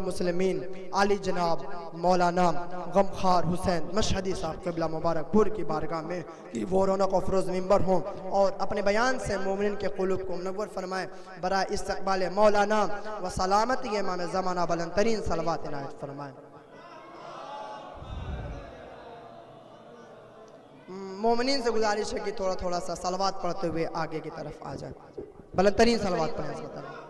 المسلمین علی جناب مولانا غمخوار حسین مشہدی صاحب قبلہ مبارک پور کی بارگاہ میں کہ وہ رونق افروز منبر ہوں اور اپنے بیان سے مومنین کے قلوب کو منور فرمائے برائے استقبال مولانا و سلامتی امام زمانہ بلند ترین صلوات عنایت فرمائے۔ مومنین سے گزارش ہے کہ تھوڑا تھوڑا سا صلوات پڑھتے ہوئے آگے کی طرف آ جائے، بلند ترین صلوات پڑھیں حضرت اللہ۔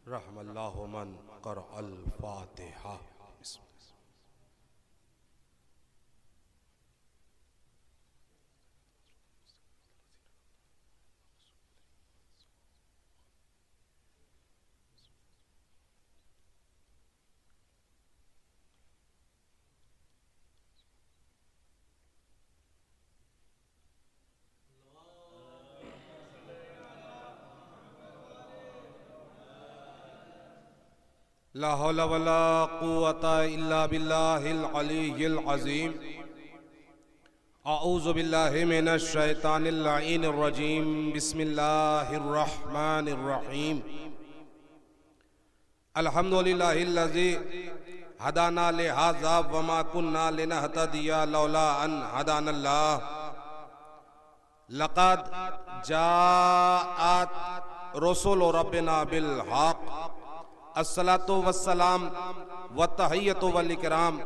رحم اللہ من قرأ الفاتحہ۔ بسم اللہ۔ لا حول ولا قوة الا باللہ العلی العظیم۔ اعوذ باللہ من الشیطان اللعین الرجیم۔ بسم اللہ الرحمن الرحیم۔ الحمدللہ الذی ہدانا لہذا وما کننا لنہتدی لولا ان ہدانا اللہ۔ لقد جاءت رسول ربنا بالحق۔ الصلاة والسلام والتحیۃ والاکرام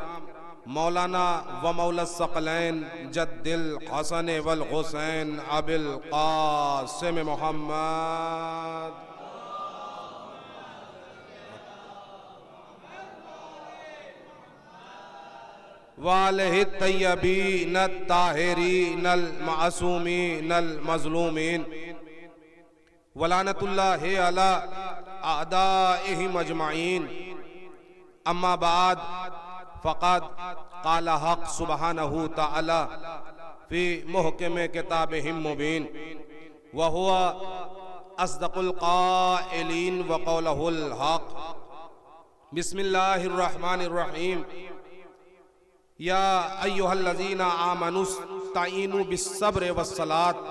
مولانا و مولا الثقلین جد الحسن والحسین ابی القاسم محمد وآلہ الطیبین الطاہرین المعصومین المظلومین ولعنۃ اللہ علی اعدائہم اجمعین۔ اما بعد فقد قال حق سبحانہ تعالی فی محکم کتابہ مبین وہو اصدق القائلین وقولہ الحق۔ بسم اللہ الرحمن الرحیم۔ یا ایہا الذین آمنوا استعینوا بالصبر والصلاۃ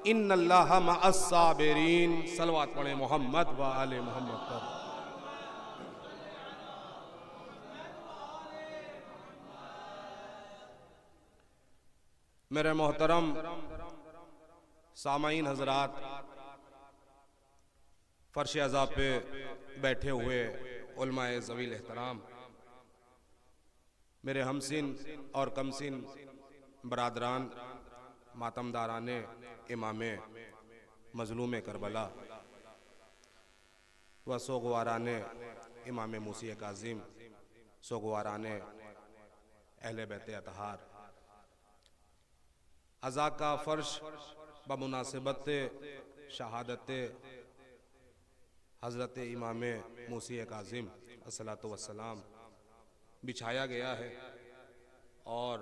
ان اللہ مع الصابرین۔ صلوات پڑھیں محمد و آل محمد پر۔ میرے محترم سامعین حضرات، فرش عزا پہ بیٹھے ہوئے علماء ذوی الاحترام، میرے ہمسن اور کمسن برادران، ماتمداران امام مظلوم کربلا و سوگواران امام موسی کاظم، سوگواران اہل بیت اطہار، عزا کا فرش بمناسبت شہادت حضرت امام موسی کاظم الصلاۃ والسلام بچھایا گیا ہے، اور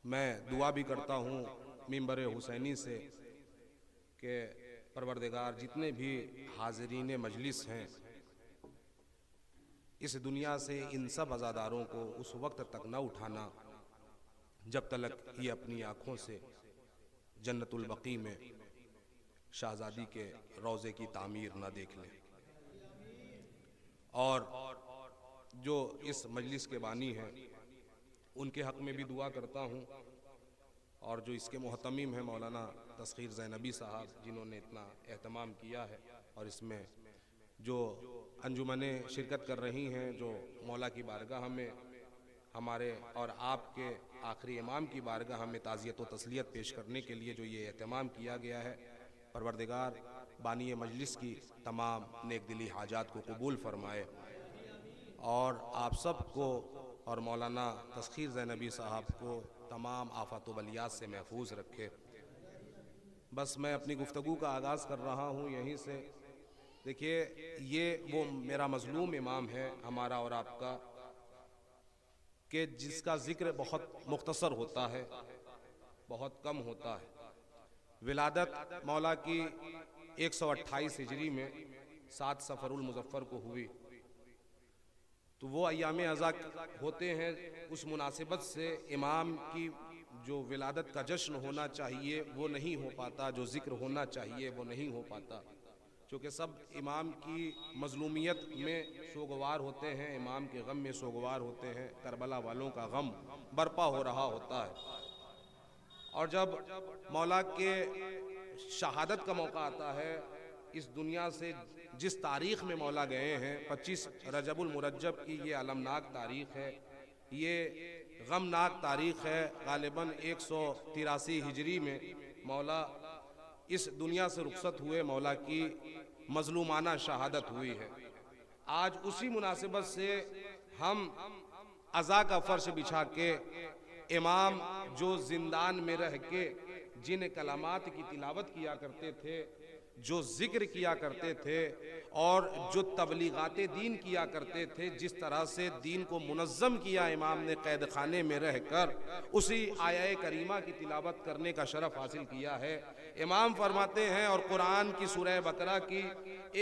میں دعا بھی کرتا ہوں منبر حسینی سے کہ پروردگار جتنے بھی حاضرین مجلس ہیں اس دنیا سے ان سب عزاداروں کو اس وقت تک نہ اٹھانا جب تک یہ اپنی آنکھوں سے جنت البقیع میں شہزادی کے روضے کی تعمیر نہ دیکھ لیں۔ اور جو اس مجلس کے بانی ہیں ان کے حق میں بھی دعا کرتا ہوں، اور جو اس کے محتمم ہیں مولانا تسخیر زینبی صاحب جنہوں نے اتنا اہتمام کیا ہے، اور اس میں جو انجمنیں شرکت کر رہی ہیں، جو مولا کی بارگاہ میں ہمارے اور آپ کے آخری امام کی بارگاہ میں تعزیت و تسلیت پیش کرنے کے لیے جو یہ اہتمام کیا گیا ہے، پروردگار بانی مجلس کی تمام نیک دلی حاجات کو قبول فرمائے، اور آپ سب کو اور مولانا تسخیر زینبی صاحب کو تمام آفات و بلیات سے محفوظ رکھے۔ بس میں اپنی گفتگو کا آغاز کر رہا ہوں یہیں سے۔ دیکھیے، یہ وہ میرا مظلوم امام ہے ہمارا اور آپ کا، کہ جس کا ذکر بہت مختصر ہوتا ہے، بہت کم ہوتا ہے۔ ولادت مولا کی 128 ہجری میں 7 صفر المظفر کو ہوئی، تو وہ ایام عزا ہوتے ہیں، اس مناسبت سے امام کی جو ولادت کا جشن ہونا چاہیے وہ نہیں ہو پاتا، جو ذکر ہونا چاہیے وہ نہیں ہو پاتا، چونکہ سب امام کی مظلومیت میں سوگوار ہوتے ہیں، امام کے غم میں سوگوار ہوتے ہیں، کربلا والوں کا غم برپا ہو رہا ہوتا ہے۔ اور جب مولا کے شہادت کا موقع آتا ہے، اس دنیا سے جس تاریخ میں مولا گئے ہیں، 25 رجب المرجب کی یہ المناک تاریخ ہے، یہ غمناک تاریخ ہے۔ غالباً 183 ہجری میں مولا اس دنیا سے رخصت ہوئے، مولا کی مظلومانہ شہادت ہوئی ہے۔ آج اسی مناسبت سے ہم عزا کا فرش بچھا کے امام جو زندان میں رہ کے جن کلمات کی تلاوت کیا کرتے تھے، جو ذکر کیا کرتے تھے اور جو تبلیغات دین کیا کرتے تھے، جس طرح سے دین کو منظم کیا امام نے قید خانے میں رہ کر، اسی آیہ کریمہ کی تلاوت کرنے کا شرف حاصل کیا ہے۔ امام فرماتے ہیں، اور قرآن کی سورہ بقرہ کی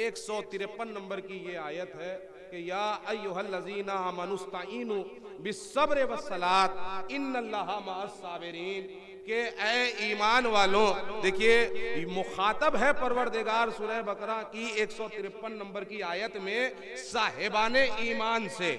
153 نمبر کی یہ آیت ہے کہ یا ایھا الذین آمنوا استعینوا بالصبر والصلاۃ ان اللہ مع الصابرین، کہ اے ایمان والوں، دیکھیے مخاطب ہے پروردگار سورہ بقرہ کی 153 نمبر کی آیت میں صاحبان ایمان سے،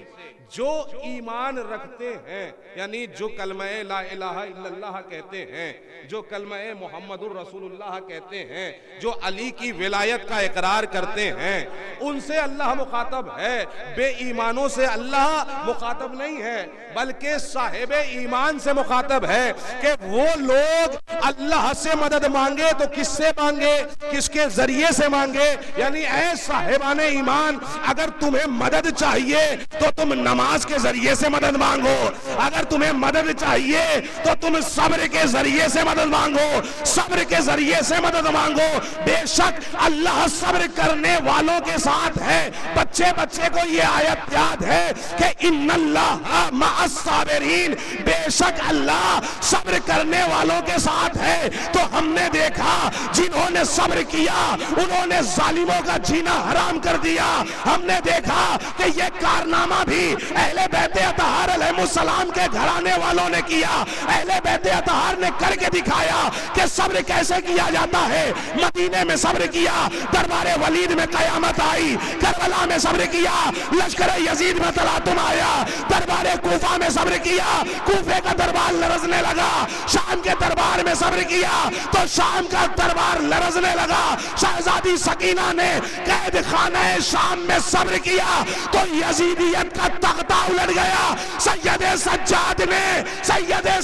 جو ایمان رکھتے ہیں، یعنی جو کلمہ لا الہ الا اللہ کہتے ہیں، جو کلمہ محمد الرسول اللہ کہتے ہیں، جو علی کی ولایت کا اقرار کرتے ہیں، ان سے اللہ مخاطب ہے۔ بے ایمانوں سے اللہ مخاطب نہیں ہے، بلکہ صاحب ایمان سے مخاطب ہے کہ وہ لوگ اللہ سے مدد مانگے تو کس سے مانگے، کس کے ذریعے سے مانگے، یعنی اے صاحبان ایمان، اگر تمہیں مدد چاہیے تو تم نماز کے ذریعے سے مدد مانگو، اگر تمہیں مدد چاہیے تو تم صبر کے ذریعے سے مدد مانگو، صبر کے ذریعے سے مدد مانگو۔ بے شک اللہ صبر کرنے والوں کے ساتھ ہے۔ بچے کو یہ آیت یاد ہے کہ ان اللہ مع الصابرین، بے شک اللہ صبر کرنے والوں کے ساتھ ہے۔ تو ہم نے دیکھا جنہوں نے صبر کیا انہوں نے ظالموں کا جینا حرام کر دیا۔ ہم نے دیکھا کہ یہ کارنامہ بھی اہل بیت اطہار علیہ السلام کے گھرانے والوں نے کیا۔ اہل بیت اطہار نے کر کے دکھایا کہ صبر کیسے کیا جاتا ہے۔ مدینے میں صبر کیا، دربار ولید میں قیامت آئی، کربلا میں صبر کیا، لشکر یزید میں تلاطم آیا، دربار کوفہ میں صبر کیا، کوفے کا دربار لرزنے لگا، شام کے دربار میں صبر کیا تو شام کا دربار لرزنے لگا۔ شہزادی سکینہ نے قید خانہ شام میں صبر کیا تو یزیدیت کا تختہ الٹ گیا۔ سید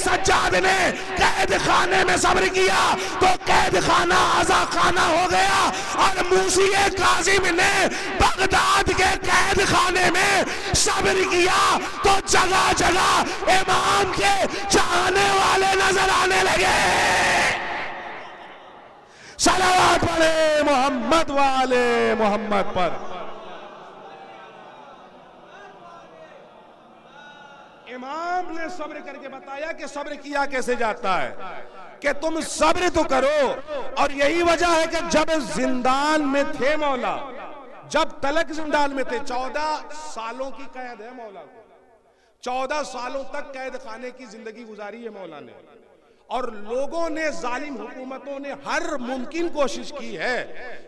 سجاد نے قید خانے میں صبر کیا تو قید خانہ عزا خانہ ہو گیا، اور موسی کاظم نے بغداد کے قید خانے میں صبر کیا تو جگہ جگہ امام کے چاہنے والے نظر آنے لگے۔ صلوات پڑھے محمد والے محمد پر۔ امام نے صبر کر کے بتایا کہ صبر کیا کیسے جاتا ہے، کہ تم صبر تو کرو۔ اور یہی وجہ ہے کہ جب زندان میں تھے مولا، جب تلک زندان میں تھے، 14 سالوں کی قید ہے مولا کو، 14 سالوں تک قید خانے کی زندگی گزاری ہے مولا نے، اور لوگوں نے، ظالم حکومتوں نے ہر ممکن کوشش کی ہے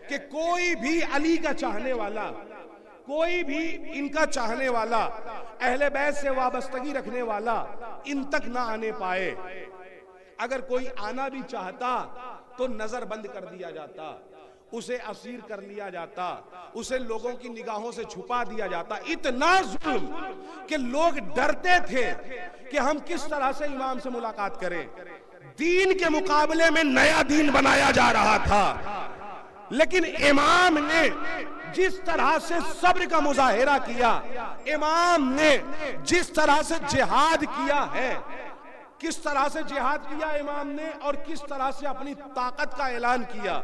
کہ کوئی بھی علی کا چاہنے والا، کوئی بھی ان کا چاہنے والا، اہل بیت سے وابستگی رکھنے والا ان تک نہ آنے پائے۔ اگر کوئی آنا بھی چاہتا تو نظر بند کر دیا جاتا، اسے اسیر کر لیا جاتا، اسے لوگوں کی نگاہوں سے چھپا دیا جاتا۔ اتنا ظلم کہ لوگ ڈرتے تھے کہ ہم کس طرح سے امام سے ملاقات کریں۔ دین کے مقابلے میں نیا دین بنایا جا رہا تھا، لیکن امام نے جس طرح سے صبر کا مظاہرہ کیا، امام نے جس طرح سے جہاد کیا ہے، کس طرح سے جہاد کیا امام نے اور کس طرح سے اپنی طاقت کا اعلان کیا،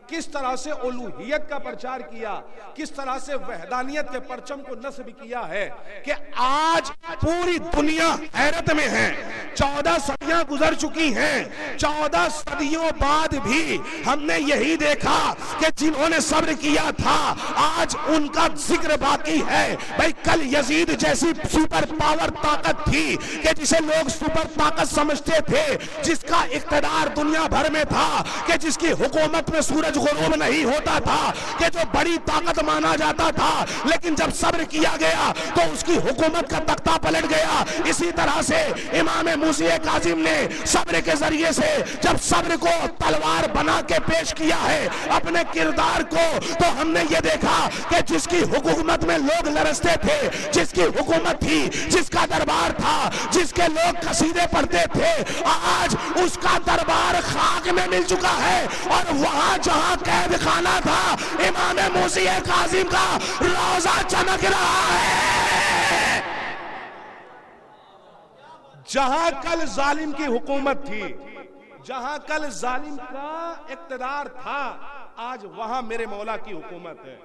کس طرح سے الوہیت کا پرچار کیا، کس طرح سے وحدانیت کے پرچم کو نصب کیا ہے کہ آج پوری دنیا حیرت میں ہے۔ 14 صدیاں گزر چکی ہیں، 14 صدیوں بعد بھی ہم نے یہی دیکھا کہ جنہوں نے صبر کیا تھا آج ان کا ذکر باقی ہے۔ بھائی کل یزید جیسی سپر پاور طاقت تھی کہ جسے لوگ سپر طاقت سمجھتے تھے، جس کا اقتدار دنیا بھر میں تھا، کہ جس کی حکومت میں سورج غروب نہیں ہوتا تھا، کہ جو بڑی طاقت مانا جاتا تھا، لیکن جب صبر کیا گیا تو اس کی حکومت کا تختہ پلٹ گیا۔ اسی طرح سے امام موسی کاظم نے صبر کے ذریعے سے جب صبر کو تلوار بنا کے پیش کیا ہے اپنے کردار کو، تو ہم نے یہ دیکھا کہ جس کی حکومت میں لوگ لرزتے تھے، جس کی حکومت تھی، جس کا دربار تھا، جس کے لوگ قصیدے پڑھتے تھے، آج اس کا دربار خاک میں مل چکا ہے، اور وہاں جہاں قید خانہ تھا امام موسی کاظم کا روزہ چمک رہا ہے۔ جہاں کل ظالم کی حکومت تھی، جہاں کل ظالم کا اقتدار تھا، آج وہاں میرے مولا کی حکومت ہے۔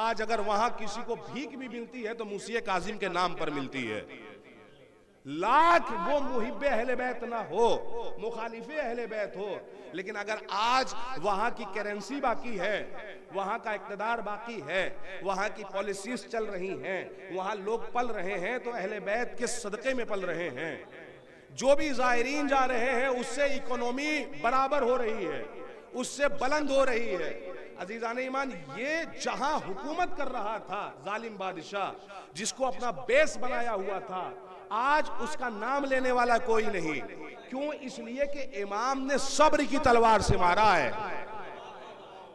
آج اگر وہاں کسی کو بھیک بھی ملتی ہے تو موسی کاظم کے نام پر ملتی ہے۔ لاکھ وہ محب اہل بیت نہ ہو، مخالف اہل بیت ہو، لیکن اگر آج وہاں کی کرنسی باقی ہے، وہاں کا اقتدار باقی ہے، وہاں کی پالیسیز چل رہی ہیں، وہاں لوگ پل رہے ہیں تو اہل بیت کے صدقے میں پل رہے ہیں۔ جو بھی زائرین جا رہے ہیں اس سے اکانومی برابر ہو رہی ہے، اس سے بلند ہو رہی ہے۔ عزیزان ایمان، یہ جہاں حکومت کر رہا تھا ظالم بادشاہ، جس کو اپنا بیس بنایا ہوا تھا، آج اس کا نام لینے والا کوئی نہیں۔ کیوں؟ اس لیے کہ امام نے صبر کی تلوار سے مارا ہے،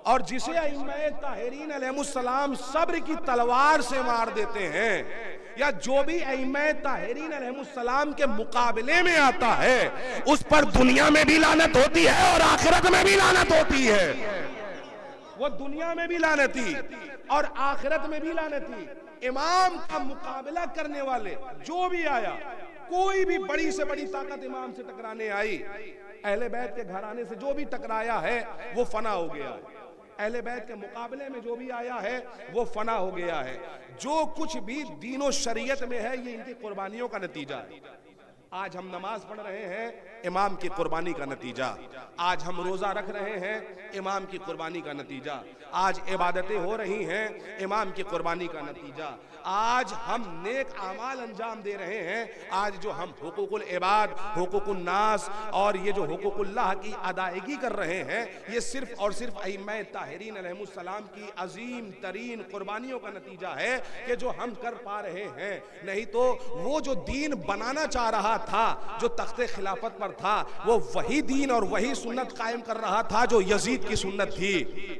اور جسے ائمہ طاہرین علیہ السلام صبر کی تلوار سے مار دیتے ہیں، یا جو بھی ائمہ طاہرین علیہ السلام کے مقابلے میں آتا ہے، اس پر دنیا میں بھی لعنت ہوتی ہے اور آخرت میں بھی لعنت ہوتی ہے۔ وہ دنیا میں بھی لعنتی اور آخرت میں بھی لعنتی۔ امام کا مقابلہ کرنے والے جو بھی آیا، کوئی بھی بڑی سے بڑی طاقت امام سے ٹکرانے آئی، اہل بیت کے گھرانے سے جو بھی ٹکرایا ہے وہ فنا ہو گیا ہے۔ اہل بیت کے مقابلے میں جو بھی آیا ہے وہ فنا ہو گیا ہے۔ جو کچھ بھی دین و شریعت میں ہے یہ ان کی قربانیوں کا نتیجہ ہے۔ آج ہم نماز پڑھ رہے ہیں، امام کی قربانی کا نتیجہ۔ آج ہم روزہ رکھ رہے ہیں، امام کی قربانی کا نتیجہ۔ آج عبادتیں ہو رہی ہیں، امام کی قربانی کا نتیجہ۔ آج ہم نیک اعمال انجام دے رہے ہیں، آج جو ہم حقوق العباد، حقوق الناس اور یہ جو حقوق اللہ کی ادائیگی کر رہے ہیں، یہ صرف اور صرف ائمہ طاہرین علیہ السلام کی عظیم ترین قربانیوں کا نتیجہ ہے کہ جو ہم کر پا رہے ہیں۔ نہیں تو وہ جو دین بنانا چاہ رہا تھا، جو تخت خلافت پر تھا، وہ وہی دین اور وہی سنت قائم کر رہا تھا جو یزید کی سنت تھی۔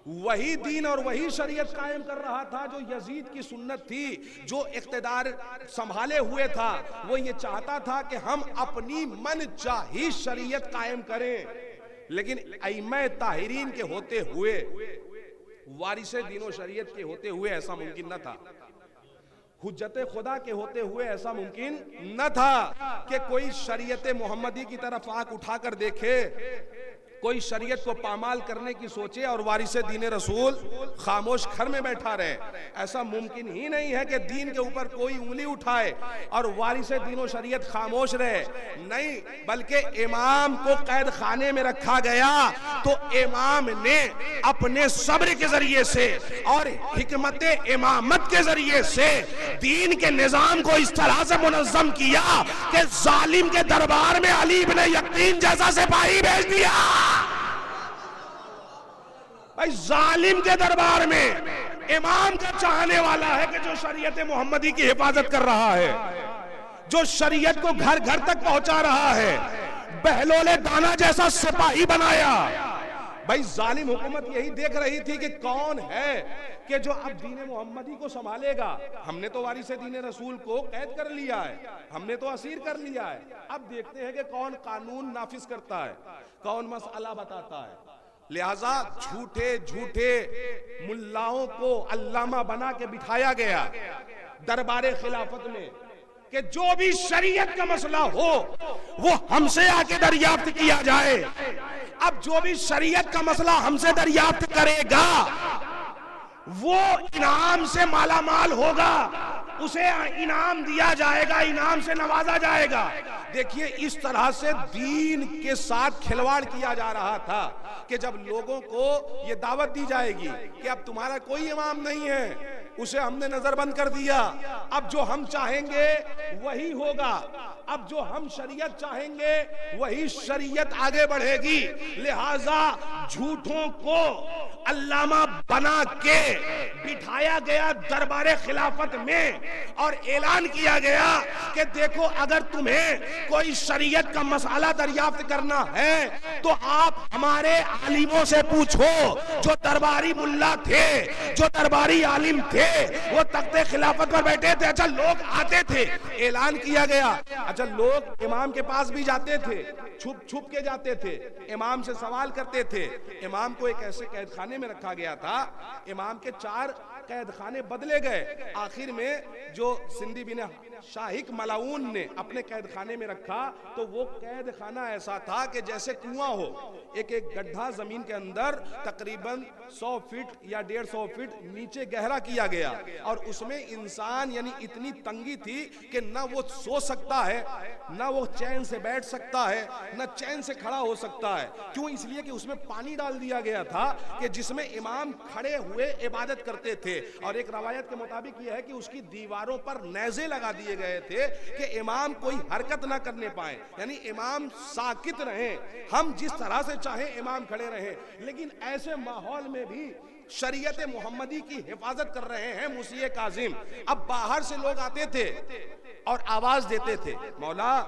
وہی دین اور وہی شریعت قائم کر رہا تھا جو یزید کی سنت تھی۔ جو اقتدار سنبھالے ہوئے تھا وہ یہ چاہتا تھا کہ ہم اپنی من چاہی شریعت قائم کریں، لیکن ائمہ طاہرین کے ہوتے ہوئے، وارث دین و شریعت کے ہوتے ہوئے ایسا ممکن نہ تھا۔ حجت خدا کے ہوتے ہوئے ایسا ممکن نہ تھا کہ کوئی شریعت محمدی کی طرف آنکھ اٹھا کر دیکھے، کوئی شریعت کو پامال کرنے کی سوچے اور وارث دین رسول خاموش گھر میں بیٹھا رہے۔ ایسا ممکن ہی نہیں ہے کہ دین کے اوپر کوئی انگلی اٹھائے اور وارث دین و شریعت خاموش رہے، نہیں، بلکہ امام کو قید خانے میں رکھا گیا تو امام نے اپنے صبر کے ذریعے سے اور حکمت امامت کے ذریعے سے دین کے نظام کو اس طرح سے منظم کیا کہ ظالم کے دربار میں علی بن یقین جیسا سپاہی بھیج دیا۔ بھائی ظالم کے دربار میں امام کا چاہنے والا ہے کہ جو شریعت محمدی کی حفاظت کر رہا ہے، جو شریعت کو گھر گھر تک پہنچا رہا ہے، بہلول دانا جیسا سپاہی بنایا۔ بھائی ظالم حکومت یہی دیکھ رہی تھی کہ کون ہے کہ جو اب دین محمدی کو سنبھالے گا۔ ہم نے تو وارث دین رسول کو قید کر لیا ہے، ہم نے تو اسیر کر لیا ہے، اب دیکھتے ہیں کہ کون قانون نافذ کرتا ہے، کون مسئلہ بتاتا ہے۔ لہٰذا جھوٹے جھوٹے ملاؤں کو علامہ بنا کے بٹھایا گیا دربار خلافت میں، کہ جو بھی شریعت کا مسئلہ ہو وہ ہم سے آ کے دریافت کیا جائے. اب جو بھی شریعت کا مسئلہ ہم سے دریافت کرے گا وہ انعام سے مالا مال ہوگا, اسے انعام دیا جائے گا, انعام سے نوازا جائے گا. دیکھیے اس طرح سے دین کے ساتھ کھلواڑ کیا جا رہا تھا کہ جب لوگوں کو یہ دعوت دی جائے گی کہ اب تمہارا کوئی امام نہیں ہے, اسے ہم نے نظر بند کر دیا, اب جو ہم چاہیں گے وہی ہوگا, اب جو ہم شریعت چاہیں گے وہی شریعت آگے بڑھے گی. لہذا جھوٹوں کو علامہ بنا کے بٹھایا گیا دربار خلافت میں اور اعلان کیا گیا کہ دیکھو اگر تمہیں کوئی شریعت کا مسئلہ دریافت کرنا ہے تو آپ ہمارے عالموں سے پوچھو. جو درباری ملا تھے, جو درباری عالم تھے, وہ تخت خلافت پر بیٹھے تھے. اچھا لوگ آتے تھے, اعلان کیا گیا. اچھا لوگ امام کے پاس بھی جاتے تھے, چھپ چھپ کے جاتے تھے, امام سے سوال کرتے تھے. امام کو ایک ایسے قید خانے میں رکھا گیا تھا, امام کے 4 قید خانے بدلے گئے. آخر میں جو سندھی بن شاہک ملاؤن نے اپنے قید خانے میں رکھا تو وہ قید خانہ ایسا تھا کہ جیسے کنواں ہو, ایک ایک گڈھا زمین کے اندر تقریباً 100 فٹ یا 150 فٹ نیچے گہرا کیا گیا, اور اس میں انسان یعنی اتنی تنگی تھی کہ نہ وہ سو سکتا ہے, نہ وہ چین سے بیٹھ سکتا ہے, نہ چین سے کھڑا ہو سکتا ہے. کیوں؟ اس لیے کہ اس میں پانی ڈال دیا گیا تھا کہ جس میں امام کھڑے ہوئے عبادت کرتے تھے. اور ایک روایت کے مطابق یہ ہے کہ اس کی دیواروں پر نیزے لگا دیے گئے تھے کہ امام کوئی حرکت نہ کرنے پائے, یعنی امام ساکت رہیں, ہم جس طرح سے چاہیں امام کھڑے رہیں. لیکن ایسے ماحول میں بھی شریعت محمدی کی حفاظت کر رہے ہیں مسیح کاظم. اب باہر سے لوگ آتے تھے اور آواز دیتے تھے, مولا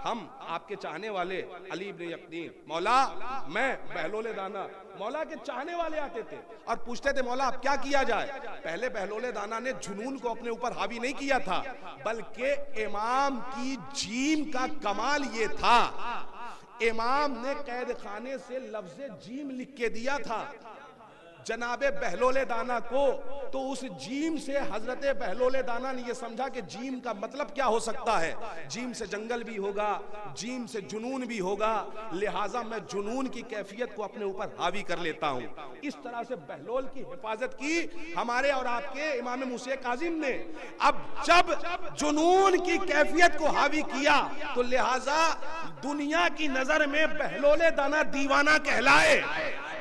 ہم آپ کے چاہنے والے علی بن یقین, مولا میں بہلول دانا. مولا کے چاہنے والے آتے تھے اور پوچھتے تھے مولا اب کیا کیا جائے. پہلے بہلول دانا نے جنون کو اپنے اوپر حاوی نہیں کیا تھا, بلکہ امام کی جیم کا کمال یہ تھا, امام نے قید خانے سے لفظ جیم لکھ کے دیا تھا جناب بہلول دانا کو. تو اس جیم سے حضرت بہلول دانا نے یہ سمجھا کہ جیم کا مطلب کیا ہو سکتا ہے, جیم سے جنگل بھی ہوگا, جیم سے جنون بھی ہوگا, لہٰذا میں جنون کی کیفیت کو اپنے اوپر حاوی کر لیتا ہوں. اس طرح سے بہلول کی حفاظت کی ہمارے اور آپ کے امام موسیٰ کاظم نے. اب جب جنون کی کیفیت کو حاوی کیا تو لہٰذا دنیا کی نظر میں بہلول دانا دیوانہ کہلائے,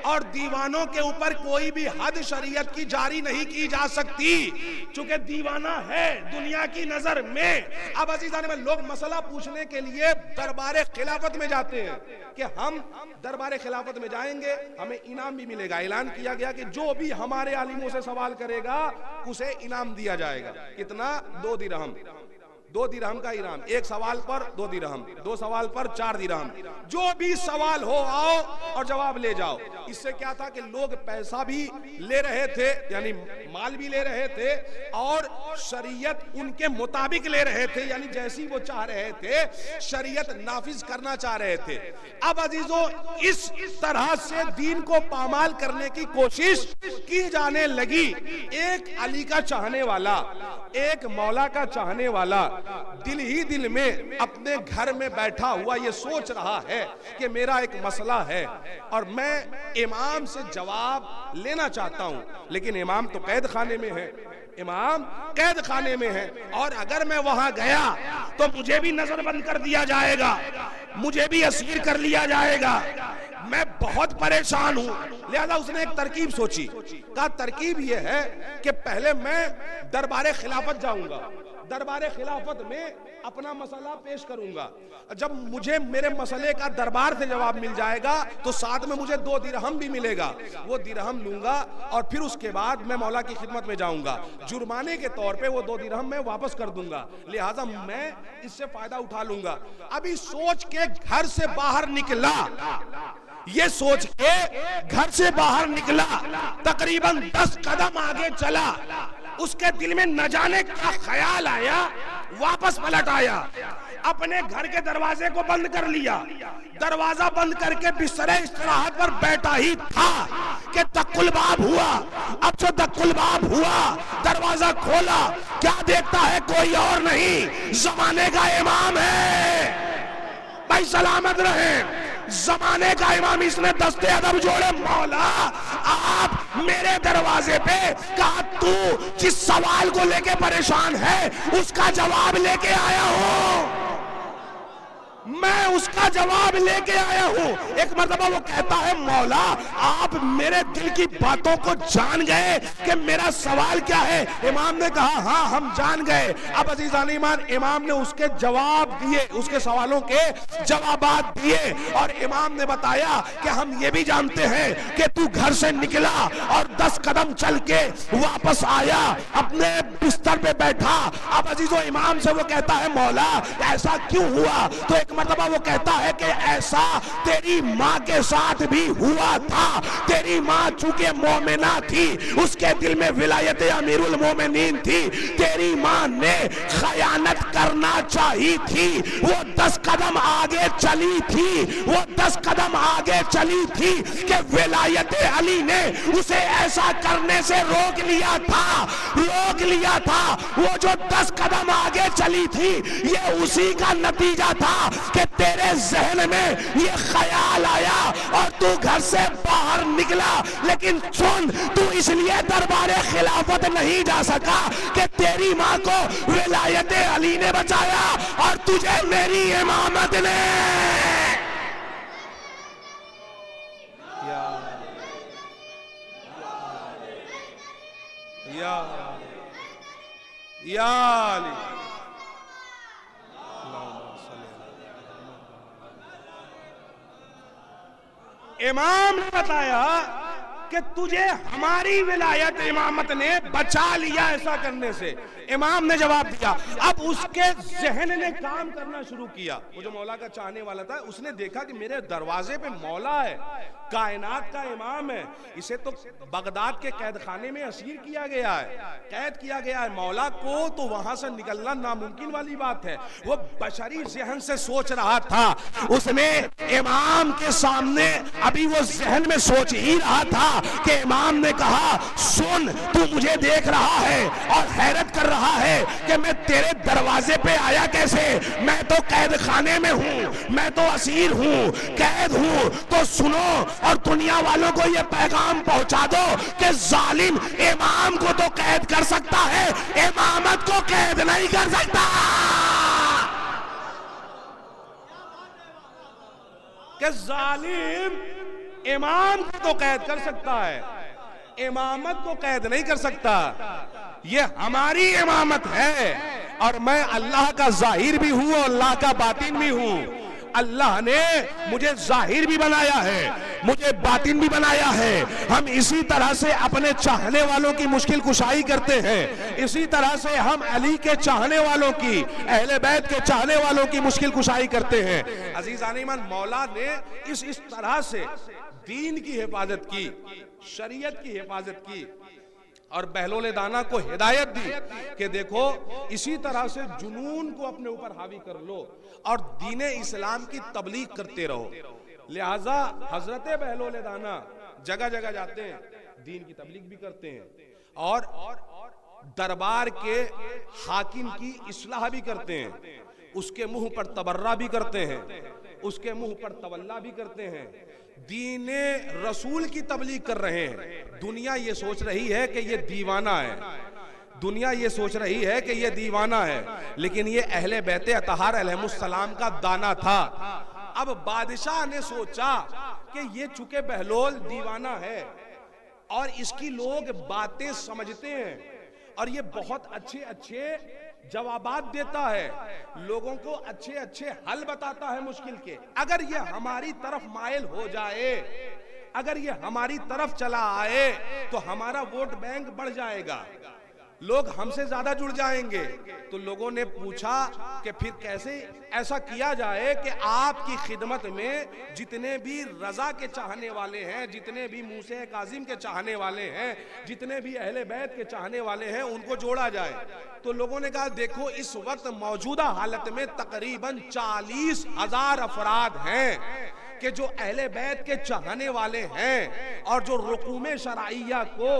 اور دیوانوں کے اوپر کوئی بھی حد شریعت کی جاری نہیں کی جا سکتی چونکہ دیوانہ ہے دنیا کی نظر میں. اب عزیزان میں لوگ مسئلہ پوچھنے کے لیے دربار خلافت میں جاتے ہیں کہ ہم دربار خلافت میں جائیں گے ہمیں انعام بھی ملے گا. اعلان کیا گیا کہ جو بھی ہمارے عالموں سے سوال کرے گا اسے انعام دیا جائے گا. کتنا؟ 2 درہم. 2 درہم کا انعام, 1 سوال پر 2 درہم, 2 سوال پر 4 درہم. جو بھی سوال ہو آؤ اور جواب لے جاؤ. اس سے کیا تھا کہ لوگ پیسہ بھی لے رہے تھے, یعنی مال بھی لے رہے تھے, اور شریعت ان کے مطابق لے رہے تھے, یعنی جیسی وہ چاہ رہے تھے شریعت نافذ کرنا چاہ رہے تھے. اب عزیزوں اس طرح سے دین کو پامال کرنے کی کوشش کی جانے لگی. ایک علی کا چاہنے والا, ایک مولا کا چاہنے والا دل ہی دل میں اپنے گھر میں بیٹھا ہوا یہ سوچ رہا ہے کہ میرا ایک مسئلہ ہے اور میں امام سے جواب لینا چاہتا ہوں, لیکن امام تو قید خانے میں ہے, امام قید خانے میں ہے, اور اگر میں وہاں گیا تو مجھے بھی نظر بند کر دیا جائے گا, مجھے بھی اسیر کر لیا جائے گا, میں بہت پریشان ہوں. لہذا اس نے ایک ترکیب سوچی. کہا ترکیب یہ ہے کہ پہلے میں دربار خلافت جاؤں گا, دربار خلافت میں اپنا مسئلہ پیش کروں گا, جب مجھے میرے مسئلے کا دربار سے جواب مل جائے گا تو ساتھ میں مجھے 2 درہم بھی ملے گا, وہ درہم لوں گا اور پھر اس کے بعد میں مولا کی خدمت میں جاؤں گا, جرمانے کے طور پہ وہ 2 درہم میں واپس کر دوں گا, لہٰذا میں اس سے فائدہ اٹھا لوں گا. ابھی سوچ کے گھر سے باہر نکلا, یہ سوچ کے گھر سے باہر نکلا, تقریباً 10 قدم آگے چلا, اس کے دل میں نہ جانے کا خیال آیا, واپس پلٹ آیا, اپنے گھر کے دروازے کو بند کر لیا, دروازہ بند کر کے بستر استراحت پر بیٹھا ہی تھا کہ دق الباب ہوا. اب جو دق الباب ہوا, دروازہ کھولا, کیا دیکھتا ہے؟ کوئی اور نہیں, زمانے کا امام ہے. بھائی سلامت رہیں, زمانے کا امام. اس نے دستے ادب جوڑے, مولا آپ میرے دروازے پہ, کہا تو جس سوال کو لے کے پریشان ہے اس کا جواب لے کے آیا ہوں, میں اس کا جواب لے کے آیا ہوں. ایک مرتبہ وہ کہتا ہے, مولا آپ میرے دل کی باتوں کو جان گئے کہ میرا سوال کیا ہے. امام نے کہا ہاں ہم جان گئے. اب عزیزان ایمان, امام نے اس کے جواب دیے, اس کے سوالوں کے جوابات دیے, اور امام نے بتایا کہ ہم یہ بھی جانتے ہیں کہ تو گھر سے نکلا اور 10 قدم چل کے واپس آیا, اپنے بستر پہ بیٹھا. اب عزیزو امام سے وہ کہتا ہے, مولا ایسا کیوں ہوا؟ تو ایک مرتبہ وہ کہتا ہے کہ ایسا تیری ماں کے ساتھ بھی ہوا تھا. تیری ماں چونکہ مومنہ تھی, اس کے دل میں ولایت امیر المومنین تھی. تیری ماں نے خیانت کرنا چاہی تھی, وہ 10 قدم آگے چلی تھی, وہ 10 قدم آگے چلی تھی کہ ولایت علی نے اسے ایسا کرنے سے روک لیا تھا, روک لیا تھا. وہ جو 10 قدم آگے چلی تھی, یہ اسی کا نتیجہ تھا کہ تیرے ذہن میں یہ خیال آیا اور تو گھر سے باہر نکلا. لیکن سن, تو اس لیے دربار خلافت نہیں جا سکا کہ تیری ماں کو ولایت علی نے بچایا اور تجھے میری امامت نے. یا علی امام نے بتایا کہ تجھے ہماری ولایت امامت نے بچا لیا ایسا کرنے سے. امام نے جواب دیا. اب اس کے ذہن نے کام کرنا شروع کیا. وہ جو مولا کا چاہنے والا تھا, اس نے دیکھا کہ میرے دروازے پہ مولا ہے, کائنات کا امام ہے, اسے تو بغداد کے قید خانے میں اسیر کیا گیا ہے, قید کیا گیا ہے. مولا کو تو وہاں سے نکلنا ناممکن والی بات ہے. وہ بشری ذہن سے سوچ رہا تھا, اس نے امام کے سامنے ابھی وہ ذہن میں سوچ ہی رہا تھا کہ امام نے کہا, سن تو مجھے دیکھ رہا ہے اور حیرت کر رہا ہے کہ میں تیرے دروازے پہ آیا کیسے؟ میں تو قید خانے میں ہوں, میں تو اسیر ہوں, قید ہوں. تو سنو اور دنیا والوں کو یہ پیغام پہنچا دو کہ ظالم امام کو تو قید کر سکتا ہے, امامت کو قید نہیں کر سکتا. کہ ظالم امام کو تو قید کر سکتا ہے, امامت کو قید نہیں کر سکتا. یہ ہماری امامت ہے, اور میں اللہ کا ظاہر بھی ہوں اور اللہ کا باطن بھی ہوں. اللہ نے مجھے ظاہر بھی بنایا ہے, مجھے باطن بھی بنایا ہے. ہم اسی طرح سے اپنے چاہنے والوں کی مشکل کشائی کرتے ہیں, اسی طرح سے ہم علی کے چاہنے والوں کی, اہل بیت کے چاہنے والوں کی مشکل کشائی کرتے ہیں. عزیزان ایمان, مولا نے اس طرح سے دین کی حفاظت کی, شریعت کی حفاظت کی, اور بہلول دانا کو ہدایت دی کہ دیکھو اسی طرح سے جنون کو اپنے اوپر حاوی کر لو اور دین اسلام کی تبلیغ کرتے رہو. لہٰذا حضرت بہلول دانا جگہ جگہ جاتے ہیں, دین کی تبلیغ بھی کرتے ہیں, اور دربار کے حاکم کی اصلاح بھی کرتے ہیں, اس کے منہ پر تبرہ بھی کرتے ہیں, اس کے منہ پر تولا بھی کرتے ہیں. دین رسول کی تبلیغ کر رہے ہیں. دنیا یہ سوچ رہی ہے کہ یہ دیوانہ ہے, دنیا یہ سوچ رہی ہے کہ یہ دیوانہ ہے, لیکن یہ اہل بیت اطہار علیہ السلام کا دانا تھا. اب بادشاہ نے سوچا کہ یہ چونکہ بہلول دیوانہ ہے اور اس کی لوگ باتیں سمجھتے ہیں اور یہ بہت اچھے اچھے جوابات دیتا ہے, لوگوں کو اچھے اچھے حل بتاتا ہے مشکل کے, اگر یہ ہماری طرف مائل ہو جائے, اگر یہ ہماری طرف چلا آئے تو ہمارا ووٹ بینک بڑھ جائے گا, لوگ ہم سے زیادہ جڑ جائیں گے. تو لوگوں نے پوچھا کہ پھر کیسے ایسا کیا جائے کہ آپ کی خدمت میں جتنے بھی رضا کے چاہنے والے ہیں, جتنے بھی موسیٰ کاظم کے چاہنے والے ہیں, جتنے بھی اہل بیت کے چاہنے والے ہیں, ان کو جوڑا جائے. تو لوگوں نے کہا دیکھو اس وقت موجودہ حالت میں تقریباً 40,000 افراد ہیں, کہ جو اہل بیت کے چاہنے والے ہیں اور جو رقوم شرعیہ کو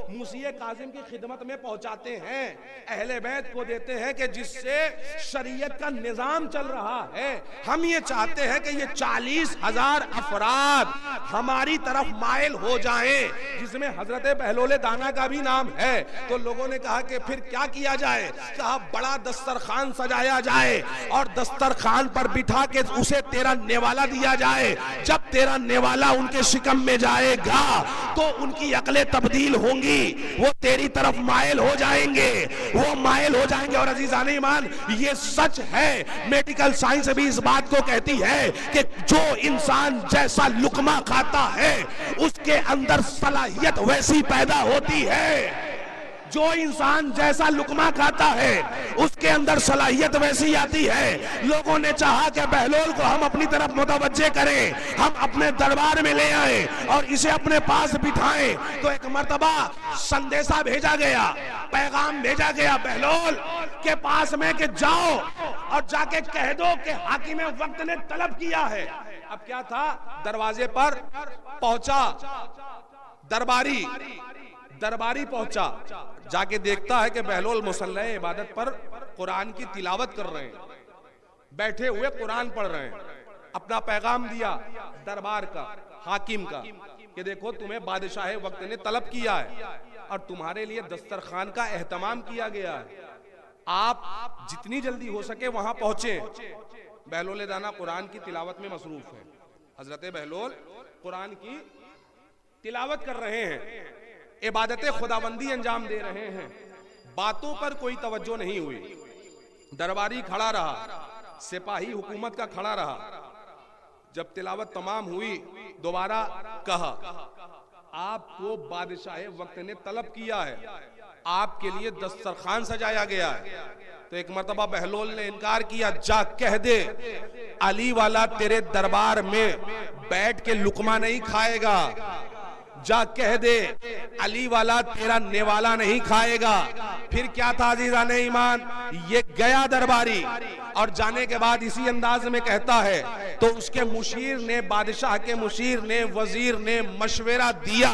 مسیح کاظم کی خدمت میں پہنچاتے ہیں، اہل بیت کو دیتے ہیں کہ جس سے شریعت کا نظام چل رہا ہے، ہم یہ چاہتے ہیں کہ یہ 40,000 افراد ہماری طرف مائل ہو جائیں، جس میں حضرت بہلول دانا کا بھی نام ہے۔ تو لوگوں نے کہا کہ پھر کیا کیا جائے؟ کہا بڑا دسترخوان سجایا جائے اور دسترخوان پر بٹھا کے اسے تیرا نیوالا دیا جائے، جب تیرا نیوالا ان کے شکم میں جائے گا تو ان کی عقلیں تبدیل ہوں گی، وہ تیری طرف مائل ہو جائیں گے، وہ مائل ہو جائیں گے۔ اور عزیزان ایمان یہ سچ ہے، میڈیکل سائنس بھی اس بات کو کہتی ہے کہ جو انسان جیسا لقمہ کھاتا ہے اس کے اندر صلاحیت ویسی پیدا ہوتی ہے، جو انسان جیسا لقمہ کھاتا ہے اس کے اندر صلاحیت ویسی آتی ہے۔ لوگوں نے چاہا کہ بہلول کو ہم اپنی طرف متوجہ کریں، ہم اپنے دربار میں لے آئیں اور اسے اپنے پاس بٹھائیں۔ تو ایک مرتبہ سندیسہ بھیجا گیا، پیغام بھیجا گیا بہلول کے پاس میں کہ جاؤ اور جا کے کہہ دو کہ حاکم وقت نے طلب کیا ہے۔ اب کیا تھا؟ دروازے پر پہنچا درباری پہنچا، جا کے دیکھتا ہے کہ بہلول مصلی عبادت پر قرآن کی تلاوت کر رہے ہیں، بیٹھے ہوئے قرآن پڑھ رہے ہیں۔ اپنا پیغام دیا دربار کا، حاکم کا، کہ دیکھو تمہیں بادشاہ وقت نے طلب کیا ہے اور تمہارے لیے دسترخوان کا اہتمام کیا گیا ہے، آپ جتنی جلدی ہو سکے وہاں پہنچیں۔ بہلول دانا قرآن کی تلاوت میں مصروف ہے، حضرت بہلول قرآن کی تلاوت کر رہے ہیں، عبادت خداوندی انجام دے رہے ہیں، باتوں پر کوئی توجہ نہیں ہوئی۔ درباری کھڑا رہا، سپاہی حکومت کا کھڑا رہا۔ جب تلاوت تمام ہوئی دوبارہ کہا آپ کو بادشاہ وقت نے طلب کیا ہے، آپ کے لیے دسترخوان سجایا گیا ہے۔ تو ایک مرتبہ بہلول نے انکار کیا، جا کہہ دے علی والا تیرے دربار میں بیٹھ کے لقمہ نہیں کھائے گا، جا کہہ دے علی والا تیرا نیوالا نہیں کھائے گا۔ پھر کیا تھا عزیزان ایمان؟ یہ گیا درباری اور جانے کے بعد اسی انداز میں کہتا ہے تو اس کے مشیر نے، بادشاہ کے مشیر نے، وزیر نے مشورہ دیا،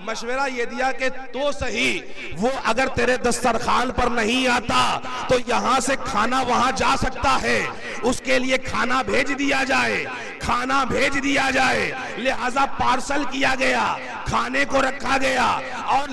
مشورہ یہ دیا کہ تو صحیح وہ اگر تیرے دسترخوان پر نہیں آتا تو یہاں سے کھانا وہاں جا سکتا ہے، اس کے لیے کھانا بھیج دیا جائے، کھانا بھیج دیا جائے۔ لہذا پارسل کیا گیا، کھانے کو رکھا گیا اور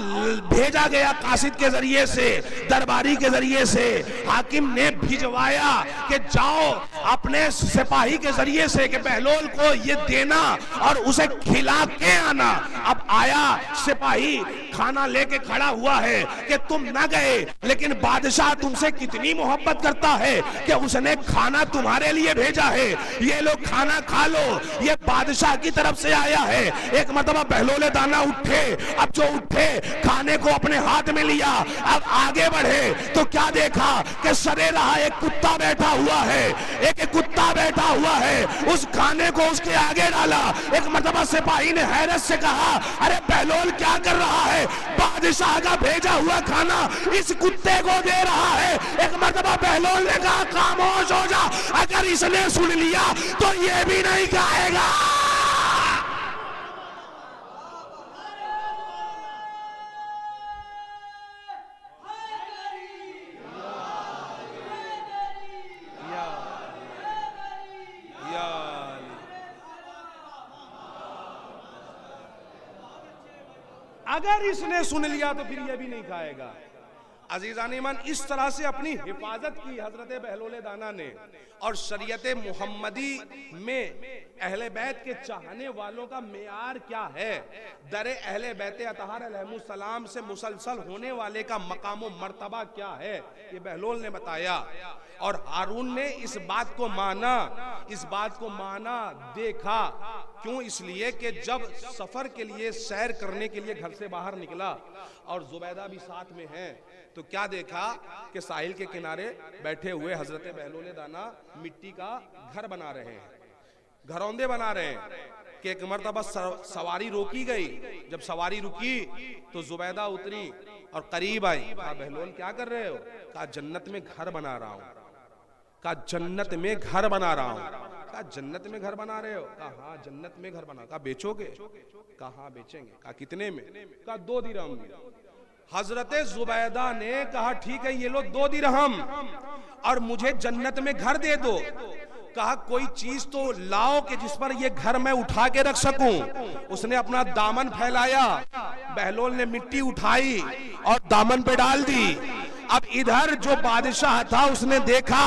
بھیجا گیا قاصد کے ذریعے سے، درباری کے ذریعے سے۔ حاکم نے بھجوایا کہ جاؤ اپنے سپاہی کے ذریعے سے کہ بہلول کو یہ دینا اور اسے کھلا کے آنا۔ اب آیا سپاہی، کھانا لے کے کھڑا ہوا ہے کہ تم نہ گئے، لیکن بادشاہ تم سے کتنی محبت کرتا ہے کہ اس نے کھانا تمہارے لیے بھیجا ہے، یہ لوگ کھانا کھا لو، یہ بادشاہ کی طرف سے آیا ہے۔ ایک مرتبہ بہلول دانا اٹھے، اب جو اٹھے کھانے کو اپنے ہاتھ میں لیا، اب آگے بڑھے تو کیا دیکھا کہ سرے رہا ایک کتا بیٹھا ہوا ہے، ایک کتا بیٹھا ہوا ہے، اس کھانے کو اس کے آگے ڈالا۔ ایک مرتبہ سپاہی نے حیرت سے کہا ارے بہلول کیا کر رہا ہے؟ بادشاہ کا بھیجا ہوا کھانا اس کتے کو دے رہا ہے۔ ایک مرتبہ بہلول نے کہا خاموش ہو جا، اگر اس نے سن لیا تو یہ بھی نہیں کھائے گا۔ اگر اس نے سن لیا تو پھر یہ بھی نہیں کھائے گا۔ عزیزان ایمان اس طرح سے اپنی حفاظت کی حضرت بہلول دانا نے، اور شریعت محمدی میں اہل بیت کے چاہنے والوں کا معیار کیا ہے، در اہل بیت اطہار علیہ السلام سے مسلسل ہونے والے کا مقام و مرتبہ کیا ہے، یہ بہلول نے بتایا۔ اور ہارون نے اس بات کو مانا دیکھا، کیوں؟ اس لیے کہ جب سفر کے لیے سیر کرنے کے لیے گھر سے باہر نکلا اور زبیدہ بھی ساتھ میں ہیں تو کیا دیکھا کہ ساحل کے کنارے بیٹھے ہوئے حضرت بہلول دانا مٹی کا گھر بنا رہے ہیں، گھروندے بنا رہے ہیں کہ ایک مرتبہ سواری روکی گئی۔ جب سواری رکی تو زبیدہ اتری اور قریب آئی، کہا بہلول کیا کر رہے ہو؟ کہا جنت میں گھر بنا رہا ہوں، کہا جنت میں گھر بنا رہا ہوں۔ کہا جنت میں گھر بنا رہے ہو؟ کہا ہاں جنت میں گھر بنا. کہا بیچو گے؟ کہا ہاں بیچیں گے. کہا کتنے میں؟ کہا 2 درہم میں. حضرت زبیدہ نے کہا ٹھیک ہے یہ لو 2 درہم اور مجھے جنت میں گھر دے دو. کہا کوئی چیز تو لاؤ کہ جس پر یہ گھر میں اٹھا کے رکھ سکوں. اس نے اپنا دامن پھیلایا, بہلول نے مٹی اٹھائی اور دامن پہ ڈال دی. اب ادھر جو بادشاہ تھا اس نے دیکھا,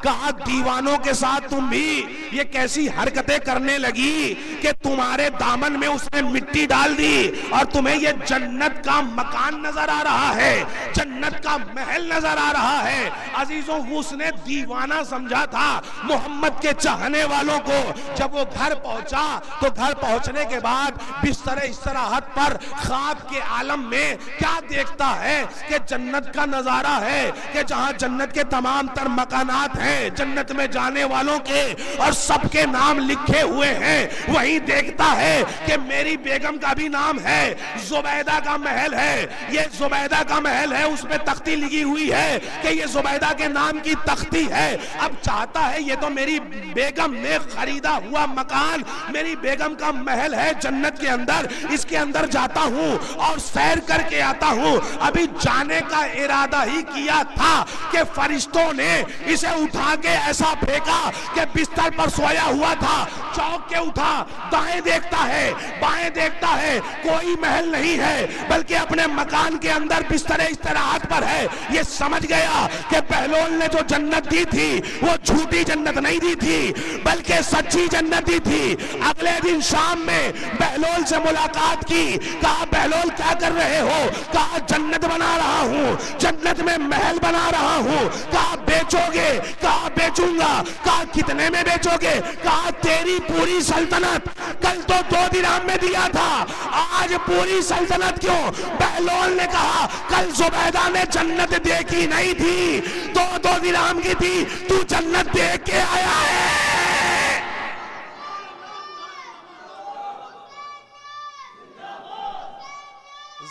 کہا دیوانوں کے ساتھ تم بھی یہ کیسی حرکتیں کرنے لگی کہ تمہارے دامن میں اس نے مٹی ڈال دی اور تمہیں یہ جنت کا مکان نظر آ رہا ہے, جنت کا محل نظر آ رہا ہے. عزیزوں اس نے دیوانہ سمجھا تھا محمد کے چاہنے والوں کو. جب وہ گھر پہنچا تو گھر پہنچنے کے بعد بستر استراحت پر خواب کے عالم میں کیا دیکھتا ہے کہ جنت کا نظارہ ہے کہ جہاں جنت کے تمام تر مکانات ہیں, جنت میں جانے والوں کے اور سب کے نام لکھے ہوئے ہیں. وہیں دیکھتا ہے کہ میری بیگم کا بھی نام ہے, زبیدہ کا محل ہے, یہ زبیدہ کا محل ہے, اس پہ تختی لگی ہوئی ہے کہ یہ زبیدہ کے نام کی تختی ہے. اب چاہتا ہے یہ تو میری بیگم نے خریدا ہوا مکان, میری بیگم کا محل ہے جنت کے اندر, اس کے اندر جاتا ہوں اور سیر کر کے آتا ہوں. ابھی جانے کا ارادہ ہی کیا تھا کہ فرشتوں نے اسے اٹھا کے ایسا پھینکا کہ بستر پر سویا ہوا تھا, چوک کے اٹھا, دائیں دیکھتا ہے بائیں دیکھتا ہے, کوئی محل نہیں ہے بلکہ اپنے مکان کے اندر بستر استراحت پر ہے. یہ سمجھ گیا کہ بہلول نے جو جنت دی تھی وہ جھوٹی جنت نہیں دی تھی بلکہ سچی جنت دی تھی. اگلے دن شام میں بہلول سے ملاقات کی. کہا بہلول کیا کر رہے ہو؟ کہا جنت بنا رہا ہوں, جنت میں محل بنا رہا ہوں. کہا بیچو گے؟ کہا بیچوں گا. کہا کتنے میں بیچو گے؟ کہا تیری پوری سلطنت, کل تو 2 درہم میں دیا تھا, آج پوری سلطنت کیوں؟ بہلول نے کہا کل زبیدہ نے جنت دیکھی نہیں تھی, 2 درہم کی تھی, تو جنت دیکھ کے آیا ہے.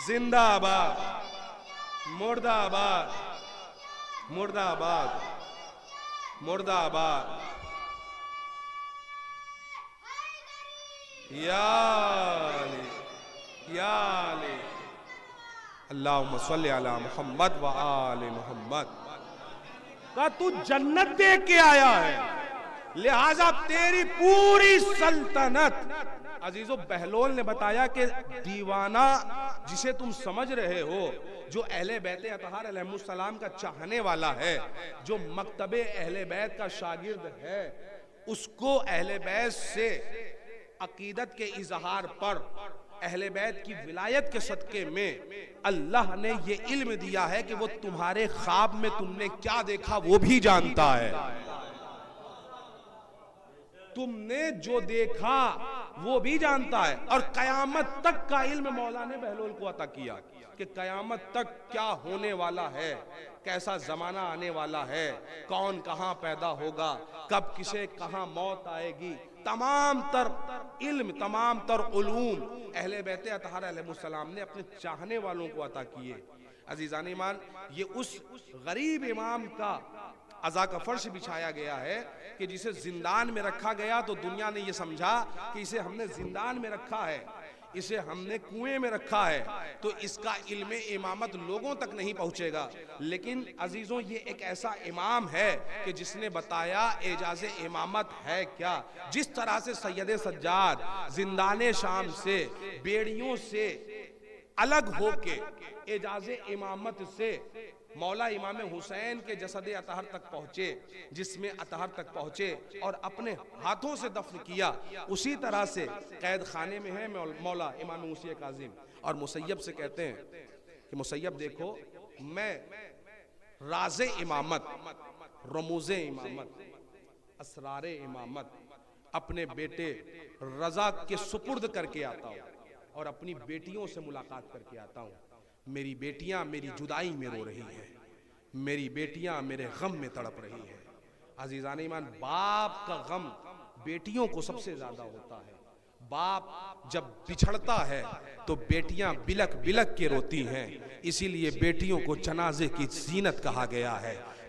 زندہ آباد, مردہ آباد, مردہ آباد, مردہ آباد. یا علی یا علی اللہم صلی علی محمد و آل محمد. کہا تو جنت دیکھ کے آیا ہے لہذا تیری پوری سلطنت. عزیزو بہلول نے بتایا کہ دیوانہ جسے تم سمجھ رہے ہو, جو اہل بیت اطہار علیہ السلام کا چاہنے والا ہے, جو مکتب اہل بیت کا شاگرد ہے, اس کو اہل بیت سے عقیدت کے اظہار پر اہل بیت کی ولایت کے صدقے میں اللہ نے یہ علم دیا ہے کہ وہ تمہارے خواب میں تم نے کیا دیکھا وہ بھی جانتا ہے. تم نے جو دیکھا وہ بھی جانتا ہے, اور قیامت تک کا علم مولا نے بہلول کو عطا کیا کہ قیامت تک کیا ہونے والا ہے, کیسا زمانہ آنے والا ہے, کون کہاں پیدا ہوگا, کب کسے کہاں موت آئے گی. تمام تر علم, تمام تر علوم اہل بیت اطہار علیہ السلام نے اپنے چاہنے والوں کو عطا کیے. عزیزان ایمان, یہ اس غریب امام کا عزا کا فرش بچھایا گیا ہے کہ جسے زندان میں رکھا گیا تو دنیا نے یہ سمجھا کہ اسے ہم نے زندان میں رکھا ہے, اسے ہم نے کنویں میں رکھا ہے, تو اس کا علم امامت لوگوں تک نہیں پہنچے گا. لیکن عزیزوں یہ ایک ایسا امام ہے کہ جس نے بتایا اعجاز امامت ہے کیا. جس طرح سے سید سجاد زندان شام سے بیڑیوں سے الگ ہو کے اعجاز امامت سے مولا امام حسین کے جسد اطہر تک پہنچے, جسم اطہر تک پہنچے اور اپنے ہاتھوں سے دفن کیا, اسی طرح سے قید خانے میں ہے مولا امام موسی کاظم. اور مسیب سے کہتے ہیں کہ مسیب دیکھو, میں راز امامت, رموز امامت, اسرار امامت اپنے بیٹے رضا کے سپرد کر کے آتا ہوں اور اپنی بیٹیوں سے ملاقات کر کے آتا ہوں. میری بیٹیاں میری جدائی میں رو رہی ہیں, میری بیٹیاں میرے غم میں تڑپ رہی ہیں. عزیزان ایمان, باپ کا غم بیٹیوں کو سب سے زیادہ ہوتا ہے. باپ جب بچھڑتا ہے تو بیٹیاں بلک بلک کے روتی ہیں, اسی لیے بیٹیوں کو جنازے کی زینت کہا گیا ہے.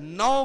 9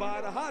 12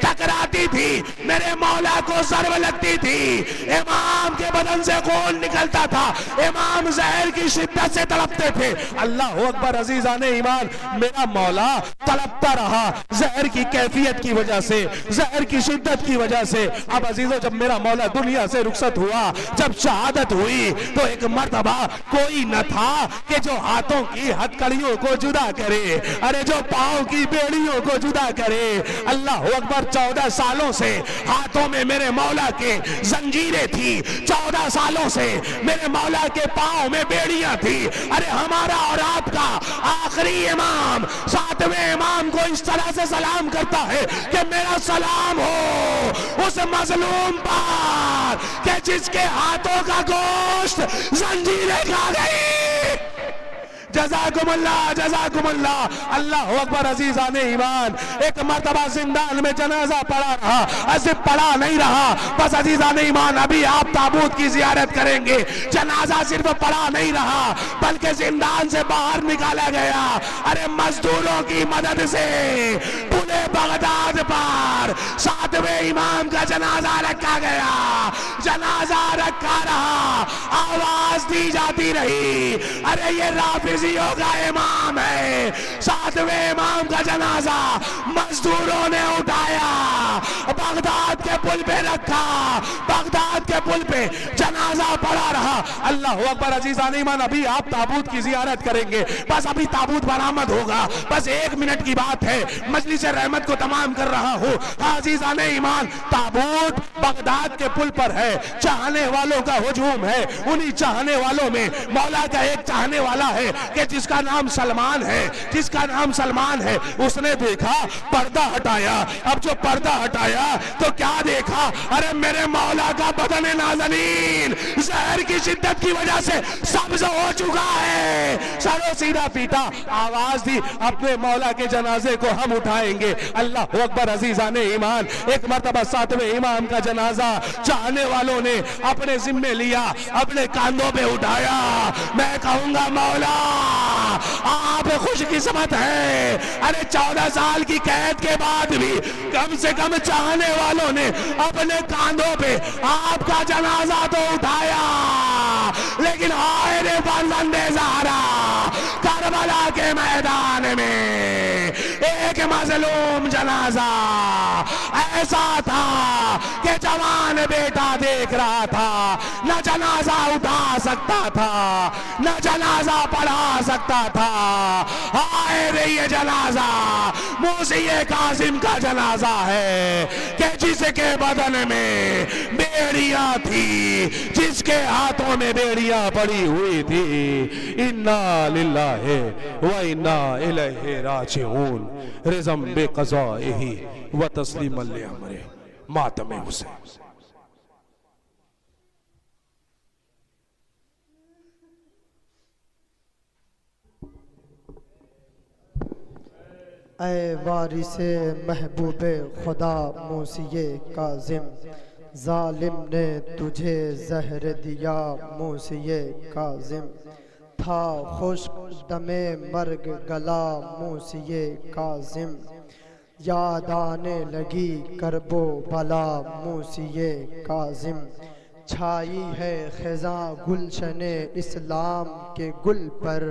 ٹکراتی تھی میرے مولا کو ضرب لگتی تھی، امام کے بدن سے خون نکلتا تھا، امام زہر کی شدت سے تڑپتے تھے۔ اللہ اکبر عزیزان ایمان، میرا مولا تڑپتا رہا زہر کی کیفیت کی وجہ سے، زہر کی شدت کی وجہ سے۔ اب عزیزو جب میرا مولا دنیا سے رخصت ہوا، جب شہادت ہوئی تو ایک مرتبہ کوئی نہ تھا کہ جو ہاتھوں کی ہتھکڑیوں کو جدا کرے، ارے جو پاؤں کی بیڑیوں کو جدا کرے۔ اللہ اکبر، 14 سالوں سے ہاتھوں میں میرے مولا کے زنجیریں تھی، 14 سالوں سے میرے مولا کے پاؤں میں بیڑیاں تھی۔ ارے ہمارا اور آپ کا آخری امام 7ویں امام کو اس طرح سے سلام کرتا ہے کہ میرا سلام ہو اس مظلوم پر کہ جس کے ہاتھوں کا گوشت زنجیریں کھا گئی۔ جزاکم اللہ، جزاکم اللہ۔ اللہ اکبر عزیزان ایمان، ایک مرتبہ زندان میں جنازہ پڑا رہا، صرف پڑا نہیں رہا بس عزیزان ایمان، ابھی آپ تابوت کی زیارت کریں گے، جنازہ صرف پڑا نہیں رہا بلکہ زندان سے باہر نکالا گیا۔ ارے مزدوروں کی مدد سے پلے بغداد پر 7ویں امام کا جنازہ رکھا گیا، جنازہ رکھا رہا، آواز دی جاتی رہی، ارے یہ رافضیوں کا امام ہے۔ 7ویں امام کا جنازہ مزدوروں نے اٹھایا، بغداد کے پل پہ رکھا، بغداد کے پل پہ جنازہ پڑا رہا۔ اللہ اکبر عزیزان ایمان، ابھی آپ تابوت کی زیارت کریں گے، بس ابھی تابوت برآمد ہوگا، بس 1 منٹ کی بات ہے، مجلس رحمت کو تمام کر رہا ہوں۔ عزیزان ایمان، تابوت بغداد کے پل پر ہے، چاہنے والوں کا ہجوم ہے، انہی چاہنے والوں میں مولا کا ایک چاہنے والا ہے کہ جس کا نام سلمان ہے، جس کا نام سلمان ہے، اس نے دیکھا پردہ ہٹایا، اب جو پردہ ہٹایا تو کیا دیکھا، ارے میرے مولا کا بدن نازنین زہر کی شدت کی وجہ سے سبز ہو چکا ہے۔ سر و سیدھا پیٹا، آواز دی اپنے مولا کے جنازے کو ہم اٹھائیں گے۔ اللہ اکبر عزیزان ایمان، ایک مرتبہ 7ویں امام کا جنازہ چاہنے والوں نے اپنے ذمے لیا، اپنے کاندھوں پہ اٹھایا۔ میں کہوں گا مولا آپ خوش قسمت ہیں، ارے 14 سال کی قید کے بعد بھی کم سے کم چاہنے والوں نے اپنے کاندھوں پہ آپ کا جنازہ تو اٹھایا، لیکن آئے رے فرزند زہرا کربلا کے میدان میں ایک مظلوم جنازہ ایسا تھا کہ جوان بیٹا دیکھ رہا تھا، نہ جنازہ اٹھا سکتا تھا، نہ جنازہ پڑھا سکتا تھا۔ آئے رے یہ جنازہ موسی کاظم کا جنازہ ہے کہ جس کے بدن میں بیڑیاں تھی، جس کے ہاتھوں میں بیڑیاں پڑی ہوئی تھی۔ انا للہ و انا الیہ راجعون، رضم بقضائہ و تسلیما لامرہ، ماتم حسین۔ اے وارث محبوب خدا موسی کاظم، ظالم نے تجھے زہر دیا موسی کاظم، تھا خشک دم مرگ گلا موسی کاظم، یاد آنے لگی کرب و بلا موسی کاظم، چھائی ہے خزاں گلشن اسلام کے گل پر،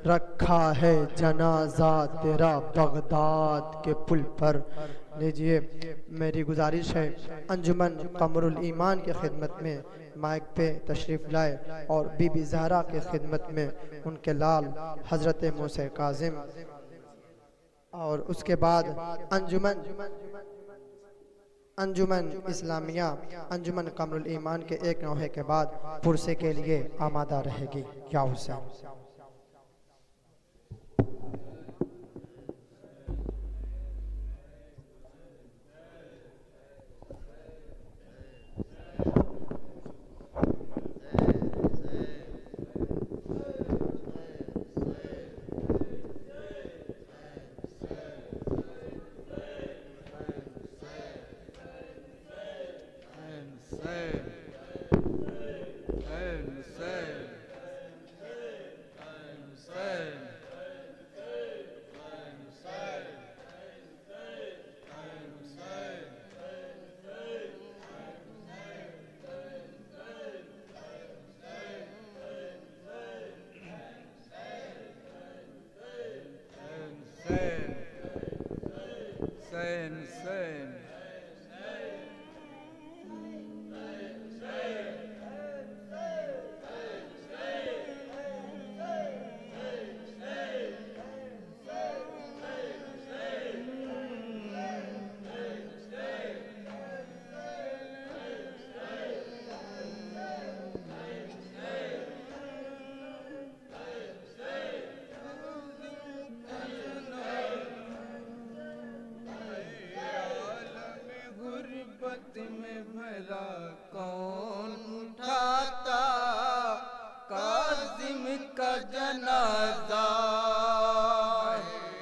رکھا ہے جنازہ تیرا بغداد کے پل پر۔ لیجئے میری گزارش ہے انجمن قمر الایمان کی خدمت میں مائک پہ تشریف لائے اور بی بی زہرا کی خدمت میں ان کے لال حضرت موسی کاظم، اور اس کے بعد انجمن اسلامیہ انجمن قمر الایمان کے ایک نوحے کے بعد پرسے کے لیے آمادہ رہے گی۔ یا حسین۔ حسین غربت میں بھلا کون اٹھاتا کاظم کا جنازہ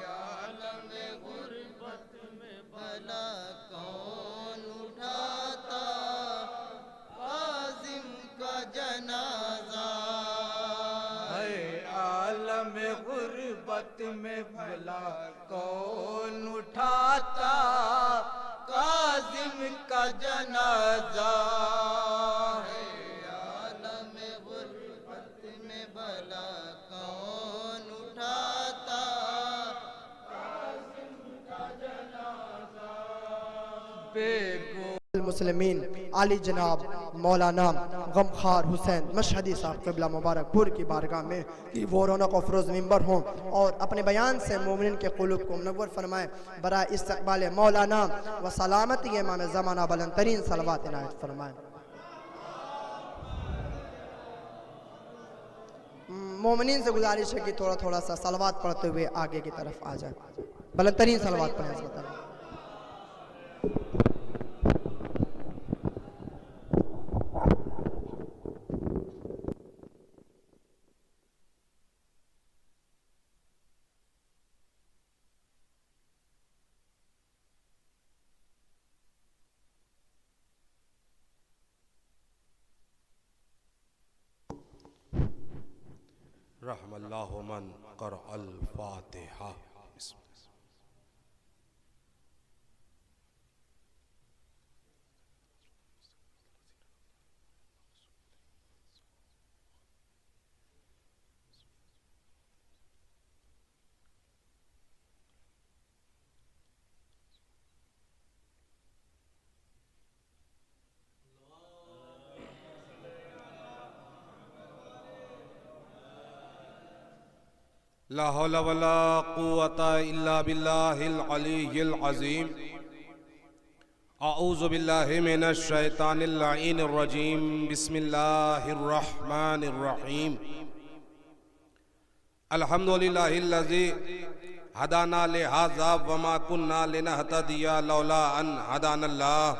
عالم غربت میں بھلا کون اٹھاتا کاظم کا جنازہ عالم غربت میں بھلا کون اٹھاتا کاظم کا جنازہ عالم غربت میں بھلا کون اٹھاتا کاظم کا جنازہ بے گو المسلمین علی جناب مولانا غمخوار حسین مشہدی صاحب قبلہ مبارک پور کی بارگاہ میں کہ وہ رونق افروز ممبر ہوں اور اپنے بیان سے مومنین کے قلوب کو منور فرمائیں برائے استقبال مولانا و سلامتی امام زمانہ بلند ترین صلوات عنایت فرمائیں۔ مومنین سے گزارش ہے کہ تھوڑا سا صلوات پڑھتے ہوئے آگے کی طرف آ جائیں، بلند ترین صلوات پڑھیں۔ رحم اللہ من قرأ الفاتحہ۔ لا حول ولا قوة الا باللہ العلی العظیم۔ اعوذ باللہ من الشیطان اللعین الرجیم۔ بسم اللہ الرحمن الرحیم۔ الحمدللہ الذی ہدانا لہذا وما کننا لنہتدی لولا ان ہدانا اللہ۔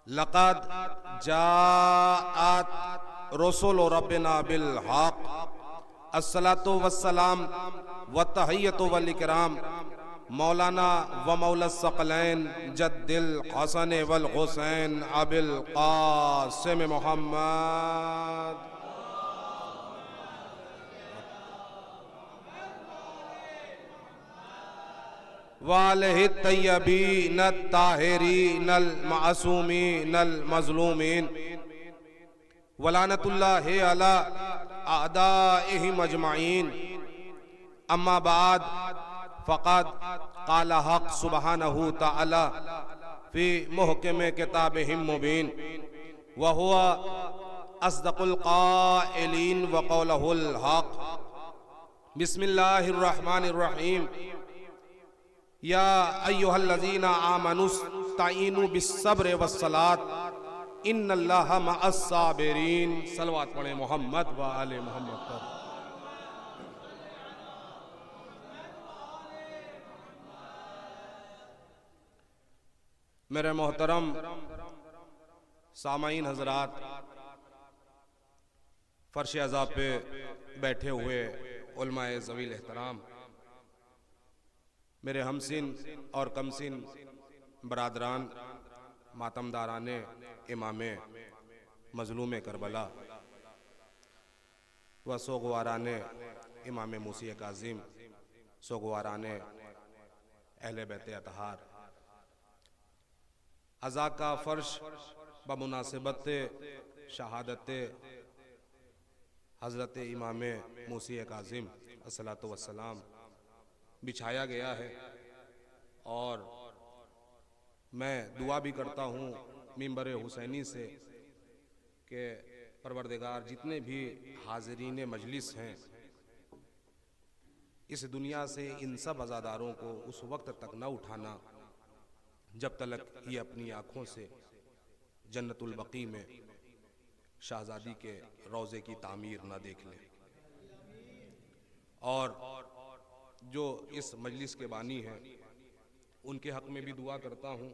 لقد جاءت رسول ربنا بالحق۔ الصلاة والسلام والتحیۃ والاکرام مولانا و مولا الثقلین جد الحسن والحسین ابی القاسم محمد وآلہ الطیبین الطاہرین المعصومین المظلومین ولعنت اللہ علی اعدائہم اجمعین۔ اما بعد فقد قال حق سبحانہ تعالی فی محکم کتابہ مبین وہو اصدق القائلین وقولہ الحق۔ بسم اللہ الرحمن الرحیم۔ یا ایہا الذین آمنوا استعینوا بالصبر والصلاة ان اللہ مع الصابرین۔ صلوات پڑھیں محمد و آل محمد پر۔ میرے محترم سامعین حضرات، فرش عزا پہ بیٹھے ہوئے علماء ذوی الاحترام، میرے ہمسن اور کمسن برادران، ماتمداران امام مظلوم کربلا و سوگواران امام موسی کاظم، سوگواران اہل بیت اطہار، عزا کا فرش بمناسبت شہادت حضرت امام موسی کاظم الصلاۃ والسلام بچھایا گیا ہے، اور میں دعا بھی کرتا ہوں منبر حسینی سے کہ پروردگار جتنے بھی حاضرین مجلس ہیں اس دنیا سے ان سب عزاداروں کو اس وقت تک نہ اٹھانا جب تک یہ اپنی آنکھوں سے جنت البقیع میں شہزادی کے روضے کی تعمیر نہ دیکھ لیں۔ اور جو اس مجلس کے بانی ہیں ان کے حق میں بھی دعا کرتا ہوں،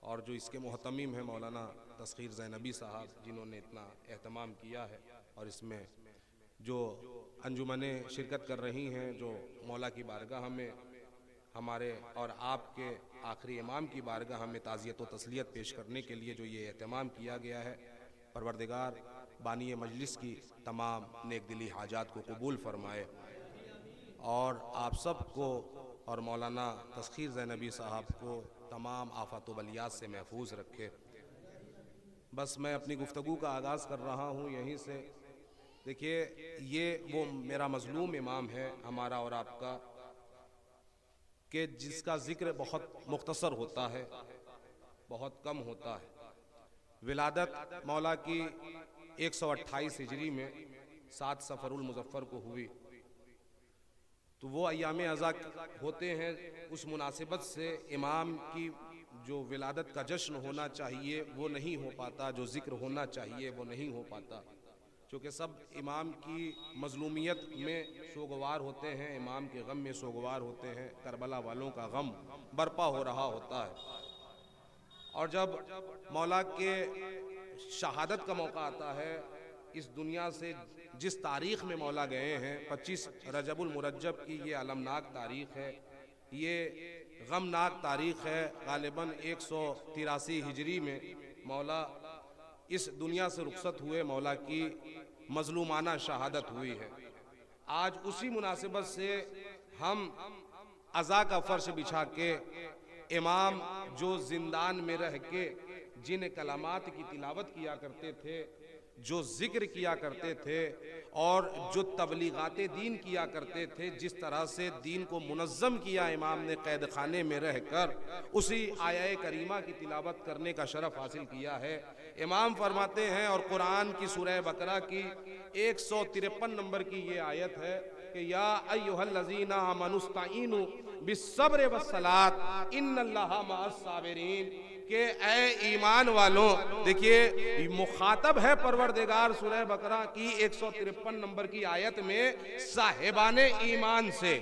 اور جو اس کے محتمم ہیں مولانا تسخیر زینبی صاحب جنہوں نے اتنا اہتمام کیا ہے، اور اس میں جو انجمنیں شرکت کر رہی ہیں، جو مولا کی بارگاہ میں ہمارے اور آپ کے آخری امام کی بارگاہ میں تعزیت و تسلیت پیش کرنے کے لیے جو یہ اہتمام کیا گیا ہے، پروردگار بانی مجلس کی تمام نیک دلی حاجات کو قبول فرمائے، اور آپ سب کو اور مولانا تسخیر زینبی صاحب کو تمام آفات و بلیات سے محفوظ رکھے۔ بس میں اپنی گفتگو کا آغاز کر رہا ہوں یہیں سے۔ دیکھیے، یہ وہ میرا مظلوم امام ہے ہمارا اور آپ کا، کہ جس کا ذکر بہت مختصر ہوتا ہے، بہت کم ہوتا ہے۔ ولادت مولا کی 128 ہجری میں 7 صفر المظفر کو ہوئی، تو وہ ایام عزا ہوتے ہیں، اس مناسبت سے امام کی جو ولادت کا جشن ہونا چاہیے وہ نہیں ہو پاتا، جو ذکر ہونا چاہیے وہ نہیں ہو پاتا، چونکہ سب امام کی مظلومیت میں سوگوار ہوتے ہیں، امام کے غم میں سوگوار ہوتے ہیں، کربلا والوں کا غم برپا ہو رہا ہوتا ہے۔ اور جب مولا کے شہادت کا موقع آتا ہے، اس دنیا سے جس تاریخ میں مولا گئے ہیں، 25 رجب المرجب کی یہ المناک تاریخ ہے، یہ غمناک تاریخ ہے۔ غالباً 183 ہجری میں مولا اس دنیا سے رخصت ہوئے، مولا کی مظلومانہ شہادت ہوئی ہے۔ آج اسی مناسبت سے ہم عزا کا فرش بچھا کے امام جو زندان میں رہ کے جن کلمات کی تلاوت کیا کرتے تھے، جو ذکر کیا کرتے تھے، اور جو تبلیغات دین کیا کرتے تھے، جس طرح سے دین کو منظم کیا امام نے قید خانے میں رہ کر، اسی آیہ کریمہ کی تلاوت کرنے کا شرف حاصل کیا ہے۔ امام فرماتے ہیں، اور قرآن کی سورہ بقرہ کی 153 نمبر کی یہ آیت ہے کہ یا ایھا الذین آمنوا استعینوا بالصبر والصلاۃ ان اللہ مع الصابرین، کہ اے ایمان والوں، دیکھیے مخاطب ہے پروردگار سورہ بقرہ کی 153 نمبر کی آیت میں صاحبان ایمان سے،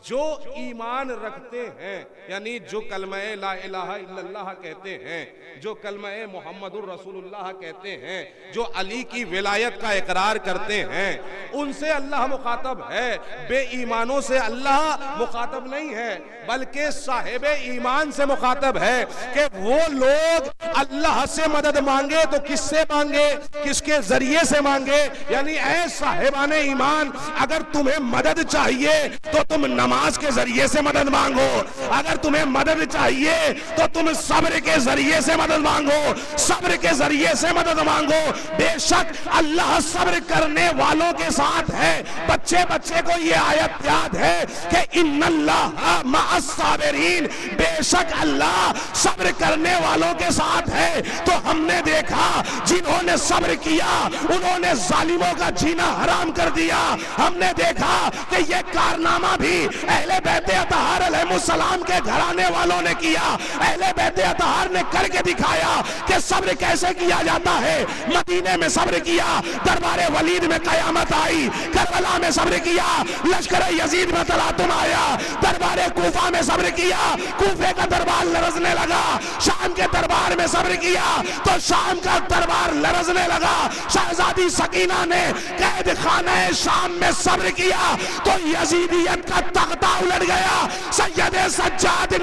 جو ایمان رکھتے ہیں، یعنی جو کلمہ لا الہ الا اللہ کہتے ہیں، جو کلمہ محمد الرسول اللہ کہتے ہیں، جو علی کی ولایت کا اقرار کرتے ہیں، ان سے اللہ مخاطب ہے۔ بے ایمانوں سے اللہ مخاطب نہیں ہے، بلکہ صاحب ایمان سے مخاطب ہے کہ وہ لوگ اللہ سے مدد مانگے تو کس سے مانگے، کس کے ذریعے سے مانگے، یعنی اے صاحبان ایمان، اگر تمہیں مدد چاہیے تو تم نماز کے ذریعے سے مدد مانگو، اگر تمہیں مدد چاہیے تو تم صبر کے ذریعے سے مدد مانگو، صبر کے ذریعے سے مدد مانگو۔ بے شک اللہ صبر کرنے والوں کے ساتھ ہے۔ بچے کو یہ آیت یاد ہے کہ ان اللہ مع الصابرین، بے شک اللہ صبر کرنے والوں کے ساتھ ہے۔ تو ہم نے دیکھا جنہوں نے صبر کیا انہوں نے ظالموں کا جینا حرام کر دیا۔ ہم نے دیکھا کہ یہ کارنامہ بھی اہل بیت اطہار علیہ السلام کے گھرانے والوں نے کیا۔ اہل بیت اطہار نے کر کے دکھایا کہ صبر کیسے کیا جاتا ہے۔ مدینے میں صبر کیا، دربار ولید میں قیامت آئی، کربلا میں صبر کیا، لشکر یزید میں تلاطم آیا، دربار کوفہ میں صبر کیا، کوفے کا دربار لرزنے لگا، شام کے دربار میں صبر کیا تو شام کا دربار لرزنے لگا۔ شہزادی سکینہ نے قید خانہ شام میں صبر کیا تو یزیدیت کا تختہ الٹ گیا۔ سید سجاد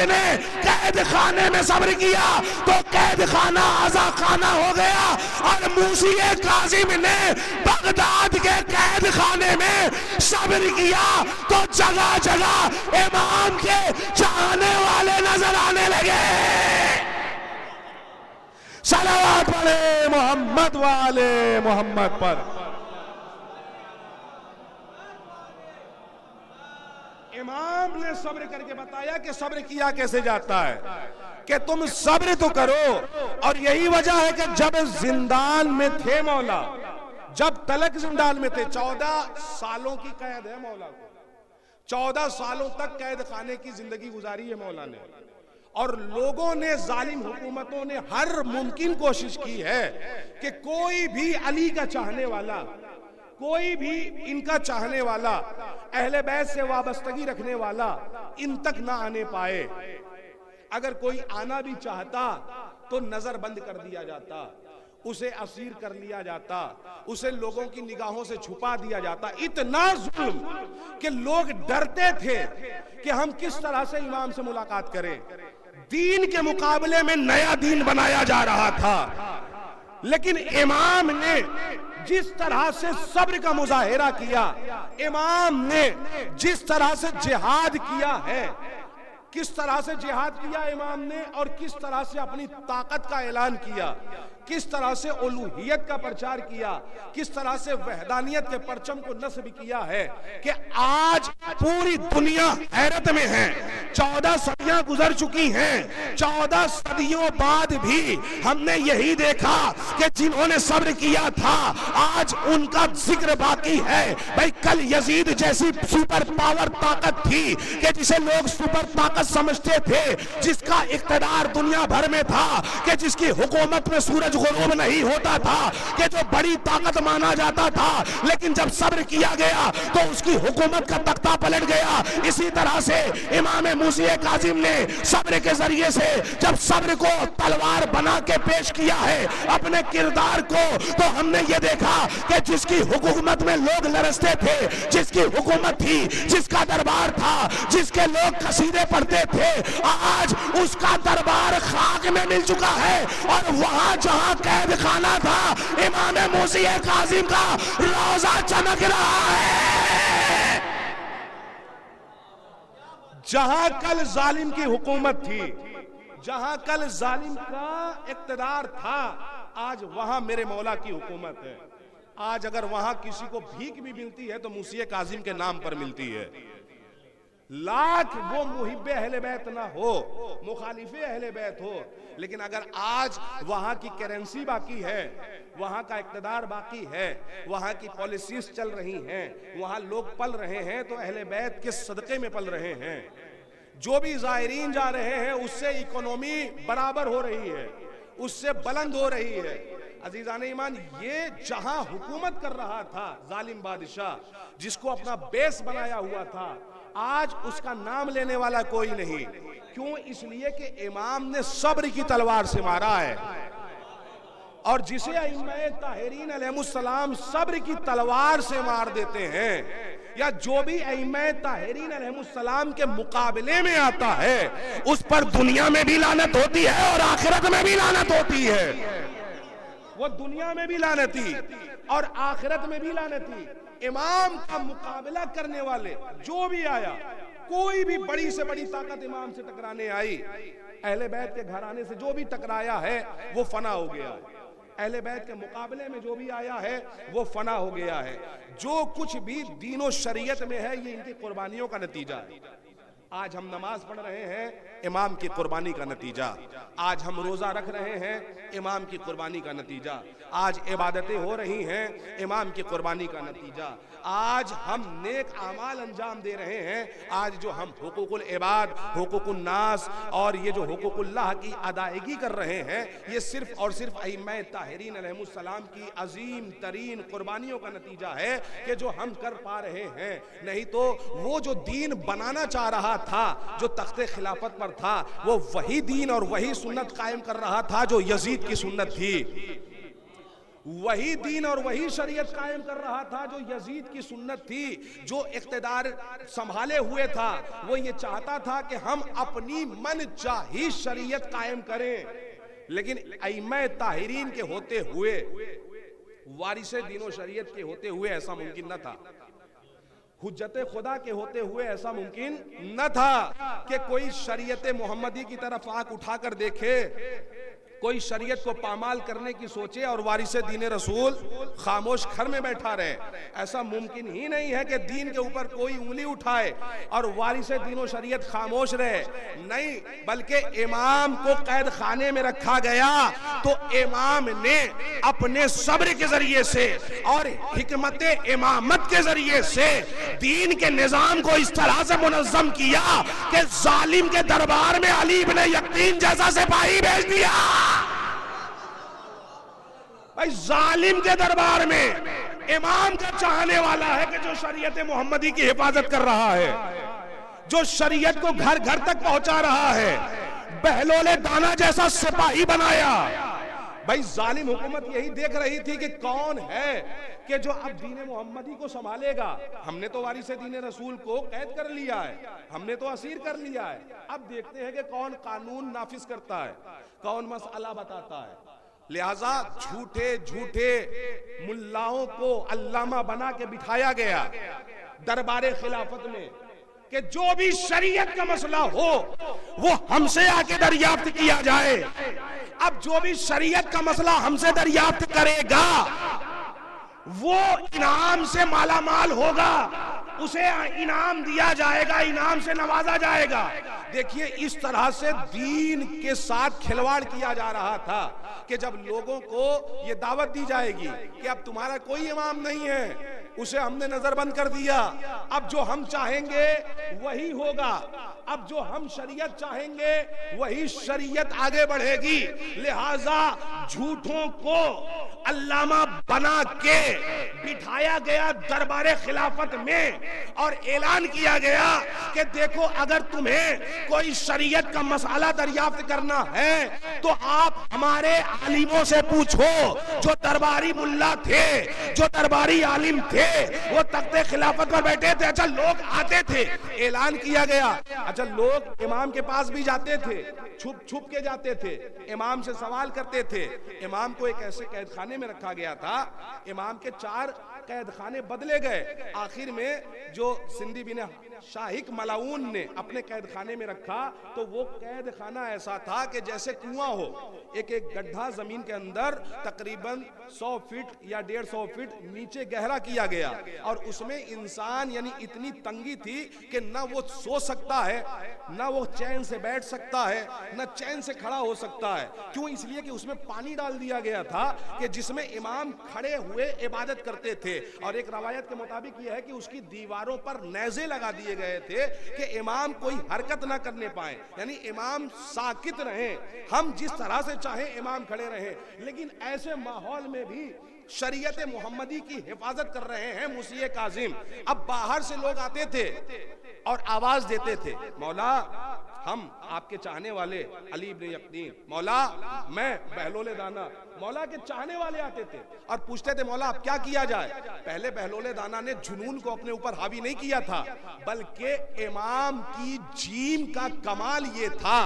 نے قید خانے میں صبر کیا تو قید خانہ عزا خانہ ہو گیا، اور موسی کاظم نے بغداد کے قید خانے میں صبر کیا تو جگہ جگہ امام کے چاہنے والے نظر آنے لگے۔ صلوات پڑھے محمد والے محمد پر۔ امام نے صبر کر کے بتایا کہ صبر کیا کیسے جاتا ہے، کہ تم صبر تو کرو. اور یہی وجہ ہے کہ جب زندان میں تھے مولا، جب تلک زندان میں تھے، 14 سالوں کی قید ہے مولا کو، 14 سالوں تک قید خانے کی زندگی گزاری ہے مولا نے. اور لوگوں نے، ظالم حکومتوں نے ہر ممکن کوشش کی ہے کہ کوئی بھی علی کا چاہنے والا، کوئی بھی ان کا چاہنے والا، اہل بیت سے وابستگی رکھنے والا ان تک نہ آنے پائے. اگر کوئی آنا بھی چاہتا تو نظر بند کر دیا جاتا، اسے اسیر کر لیا جاتا، اسے لوگوں کی نگاہوں سے چھپا دیا جاتا. اتنا ظلم کہ لوگ ڈرتے تھے کہ ہم کس طرح سے امام سے ملاقات کریں. دین کے مقابلے میں نیا دین بنایا جا رہا تھا، لیکن امام نے جس طرح سے صبر کا مظاہرہ کیا، امام نے جس طرح سے جہاد کیا ہے، کس طرح سے جہاد کیا امام نے، اور کس طرح سے اپنی طاقت کا اعلان کیا، کس طرح سے الوہیت کا پرچار کیا، کس طرح سے وحدانیت کے پرچم کو نصب کیا ہے، کہ آج پوری دنیا حیرت میں ہے. 14 صدیاں گزر چکی ہیں، 14 صدیوں بعد بھی ہم نے یہی دیکھا کہ جنہوں نے صبر کیا تھا آج ان کا ذکر باقی ہے. بھائی کل یزید جیسی سپر پاور طاقت تھی کہ جسے لوگ سپر طاقت سمجھتے تھے، جس کا اقتدار دنیا بھر میں تھا، کہ جس کی حکومت میں سورج غروب نہیں ہوتا تھا، کہ جو بڑی طاقت مانا جاتا تھا، لیکن جب صبر کیا گیا تو اس کی حکومت کا تختہ پلٹ گیا. اسی طرح سے امام موسی کاظم نے صبر کے ذریعے سے جب صبر کو تلوار بنا کے پیش کیا ہے اپنے کردار کو، تو ہم نے یہ دیکھا کہ جس کی حکومت میں لوگ لرزتے تھے، جس کی حکومت تھی، جس کا دربار تھا، جس کے لوگ قصیدے پڑھتے تھے، آج اس کا دربار خاک میں مل چکا ہے. اور وہاں جہاں قید خانہ تھا، امام موسی کاظم کا روزہ چمک رہا ہے. جہاں کل ظالم کی حکومت تھی، جہاں کل ظالم کا اقتدار تھا، آج وہاں میرے مولا کی حکومت ہے. آج اگر وہاں کسی کو بھیک بھی ملتی ہے تو موسی کاظم کے نام پر ملتی ہے. لاکھ وہ محب اہل بیت نہ ہو، مخالف اہل بیت ہو، لیکن اگر آج وہاں کی کرنسی باقی ہے، وہاں کا اقتدار باقی ہے، وہاں کی پالیسیز چل رہی ہیں، وہاں لوگ پل رہے ہیں، تو اہل بیت کے صدقے میں پل رہے ہیں. جو بھی زائرین جا رہے ہیں اس سے اکانومی برابر ہو رہی ہے، اس سے بلند ہو رہی ہے. عزیزان ایمان، یہ جہاں حکومت کر رہا تھا ظالم بادشاہ، جس کو اپنا بیس بنایا ہوا تھا، آج اس کا نام لینے والا کوئی نہیں. کیوں؟ اس لیے کہ امام نے صبر کی تلوار سے مارا ہے. اور جسے ائمہ طاہرین علیہ السلام صبر کی تلوار سے مار دیتے ہیں، یا جو بھی ائمہ طاہرین علیہ السلام کے مقابلے میں آتا ہے، اس پر دنیا میں بھی لعنت ہوتی ہے اور آخرت میں بھی لعنت ہوتی ہے. وہ دنیا میں بھی لعنتی اور آخرت میں بھی لعنتی. امام کا مقابلہ کرنے والے جو بھی آیا، کوئی بھی بڑی سے بڑی طاقت امام سے ٹکرانے آئی، اہل بیت کے گھرانے سے جو بھی ٹکرایا ہے وہ فنا ہو گیا. اہل بیت کے مقابلے میں جو بھی آیا ہے وہ فنا ہو گیا ہے. جو کچھ بھی دین و شریعت میں ہے یہ ان کی قربانیوں کا نتیجہ ہے. آج ہم نماز پڑھ رہے ہیں، امام کی قربانی کا نتیجہ. آج ہم روزہ رکھ رہے ہیں، امام کی قربانی کا نتیجہ. آج عبادتیں ہو رہی ہیں، امام کی قربانی کا نتیجہ. آج ہم نیک اعمال انجام دے رہے ہیں، آج جو ہم حقوق العباد، حقوق الناس اور یہ جو حقوق اللہ کی ادائیگی کر رہے ہیں، یہ صرف اور صرف ائمہ طاہرین علیہ السلام کی عظیم ترین قربانیوں کا نتیجہ ہے کہ جو ہم کر پا رہے ہیں. نہیں تو وہ جو دین بنانا چاہ رہا تھا، جو تخت خلافت پر تھا، وہ وہی دین اور وہی سنت قائم کر رہا تھا جو یزید کی سنت تھی. وہی دین اور وہی شریعت قائم کر رہا تھا جو یزید کی سنت تھی. جو اقتدار سنبھالے ہوئے تھا وہ یہ چاہتا تھا کہ ہم اپنی من چاہی شریعت قائم کریں. لیکن ائمہ طاہرین کے ہوتے ہوئے، وارث دین و شریعت کے ہوتے ہوئے ایسا ممکن نہ تھا. حجت خدا کے ہوتے ہوئے ایسا ممکن نہ تھا کہ کوئی شریعت محمدی کی طرف آنکھ اٹھا کر دیکھے. کوئی شریعت کو پامال کرنے کی سوچے اور وارث دین رسول خاموش گھر میں بیٹھا رہے. ایسا ممکن ہی نہیں ہے کہ دین کے اوپر کوئی انگلی اٹھائے اور وارث دین و شریعت خاموش رہے. نہیں، بلکہ امام کو قید خانے میں رکھا گیا تو امام نے اپنے صبر کے ذریعے سے اور حکمت امامت کے ذریعے سے دین کے نظام کو اس طرح سے منظم کیا کہ ظالم کے دربار میں علی بن یقین جیسا سپاہی بھیج دیا. بھائی ظالم کے دربار میں امام کا چاہنے والا ہے کہ جو شریعت محمدی کی حفاظت کر رہا ہے، جو شریعت کو گھر گھر تک پہنچا رہا ہے، بہلول دانا جیسا سپاہی بنایا. بھائی ظالم حکومت یہی دیکھ رہی تھی کہ کون ہے کہ جو اب دین محمدی کو سنبھالے گا. ہم نے تو وارث دین رسول کو قید کر لیا ہے، ہم نے تو اسیر کر لیا ہے، اب دیکھتے ہیں کہ کون قانون نافذ کرتا ہے، کون مسئلہ بتاتا ہے. لہذا جھوٹے جھوٹے ملاؤں کو علامہ بنا کے بٹھایا گیا دربار خلافت میں کہ جو بھی شریعت کا مسئلہ ہو وہ ہم سے آ کے دریافت کیا جائے. اب جو بھی شریعت کا مسئلہ ہم سے دریافت کرے گا وہ انعام سے مالا مال ہوگا، اسے انعام دیا جائے گا، انعام سے نوازا جائے گا. دیکھیے اس طرح سے دین کے ساتھ کھلواڑ کیا جا رہا تھا کہ جب لوگوں کو یہ دعوت دی جائے گی کہ اب تمہارا کوئی امام نہیں ہے، اسے ہم نے نظر بند کر دیا، اب جو ہم چاہیں گے وہی ہوگا، اب جو ہم شریعت چاہیں گے وہی شریعت آگے بڑھے گی. لہذا جھوٹوں کو علامہ بنا کے بٹھایا گیا دربار خلافت میں اور اعلان کیا گیا کہ دیکھو اگر تمہیں کوئی شریعت کا مسئلہ دریافت کرنا ہے تو آپ ہمارے عالموں سے پوچھو. جو درباری ملا تھے، جو درباری عالم تھے، وہ تخت خلافت پر بیٹھے تھے. اچھا لوگ آتے تھے، اعلان کیا گیا. اچھا لوگ امام کے پاس بھی جاتے تھے، چھپ چھپ کے جاتے تھے، امام سے سوال کرتے تھے. امام کو ایک ایسے قید خانے میں رکھا گیا تھا، امام کے 4 قید خانے بدلے گئے. آخر میں جو سندھی بن شاہک ملاؤن نے اپنے قید خانے میں رکھا تو وہ قید خانہ ایسا تھا کہ جیسے کنواں ہو. ایک ایک گڈھا زمین کے اندر تقریباً 100 فٹ یا 150 فٹ نیچے گہرا کیا گیا اور اس میں انسان یعنی اتنی تنگی تھی کہ نہ وہ سو سکتا ہے، نہ وہ چین سے بیٹھ سکتا ہے، نہ چین سے کھڑا ہو سکتا ہے. کیوں؟ اس لیے کہ اس میں پانی ڈال دیا گیا تھا کہ جس میں امام کھڑے ہوئے عبادت کرتے تھے. اور ایک روایت کے مطابق یہ ہے کہ اس کی دیواروں پر نیزے لگا دیے گئے تھے کہ امام کوئی حرکت نہ کرنے پائے، یعنی امام ساکت رہیں، ہم جس طرح سے چاہیں امام کھڑے رہیں. لیکن ایسے ماحول میں بھی شریعت محمدی کی حفاظت کر رہے ہیں مسیح کاظم. اب باہر سے لوگ آتے تھے اور آواز دیتے تھے، مولا ہم آپ کے چاہنے والے علی بن یقین، مولا میں بہلول دانا. مولا کے چاہنے والے آتے تھے اور پوچھتے تھے مولا اب کیا کیا جائے. پہلے بہلول دانا نے جنون کو اپنے اوپر حاوی نہیں کیا تھا، بلکہ امام کی جیم کا کمال یہ تھا،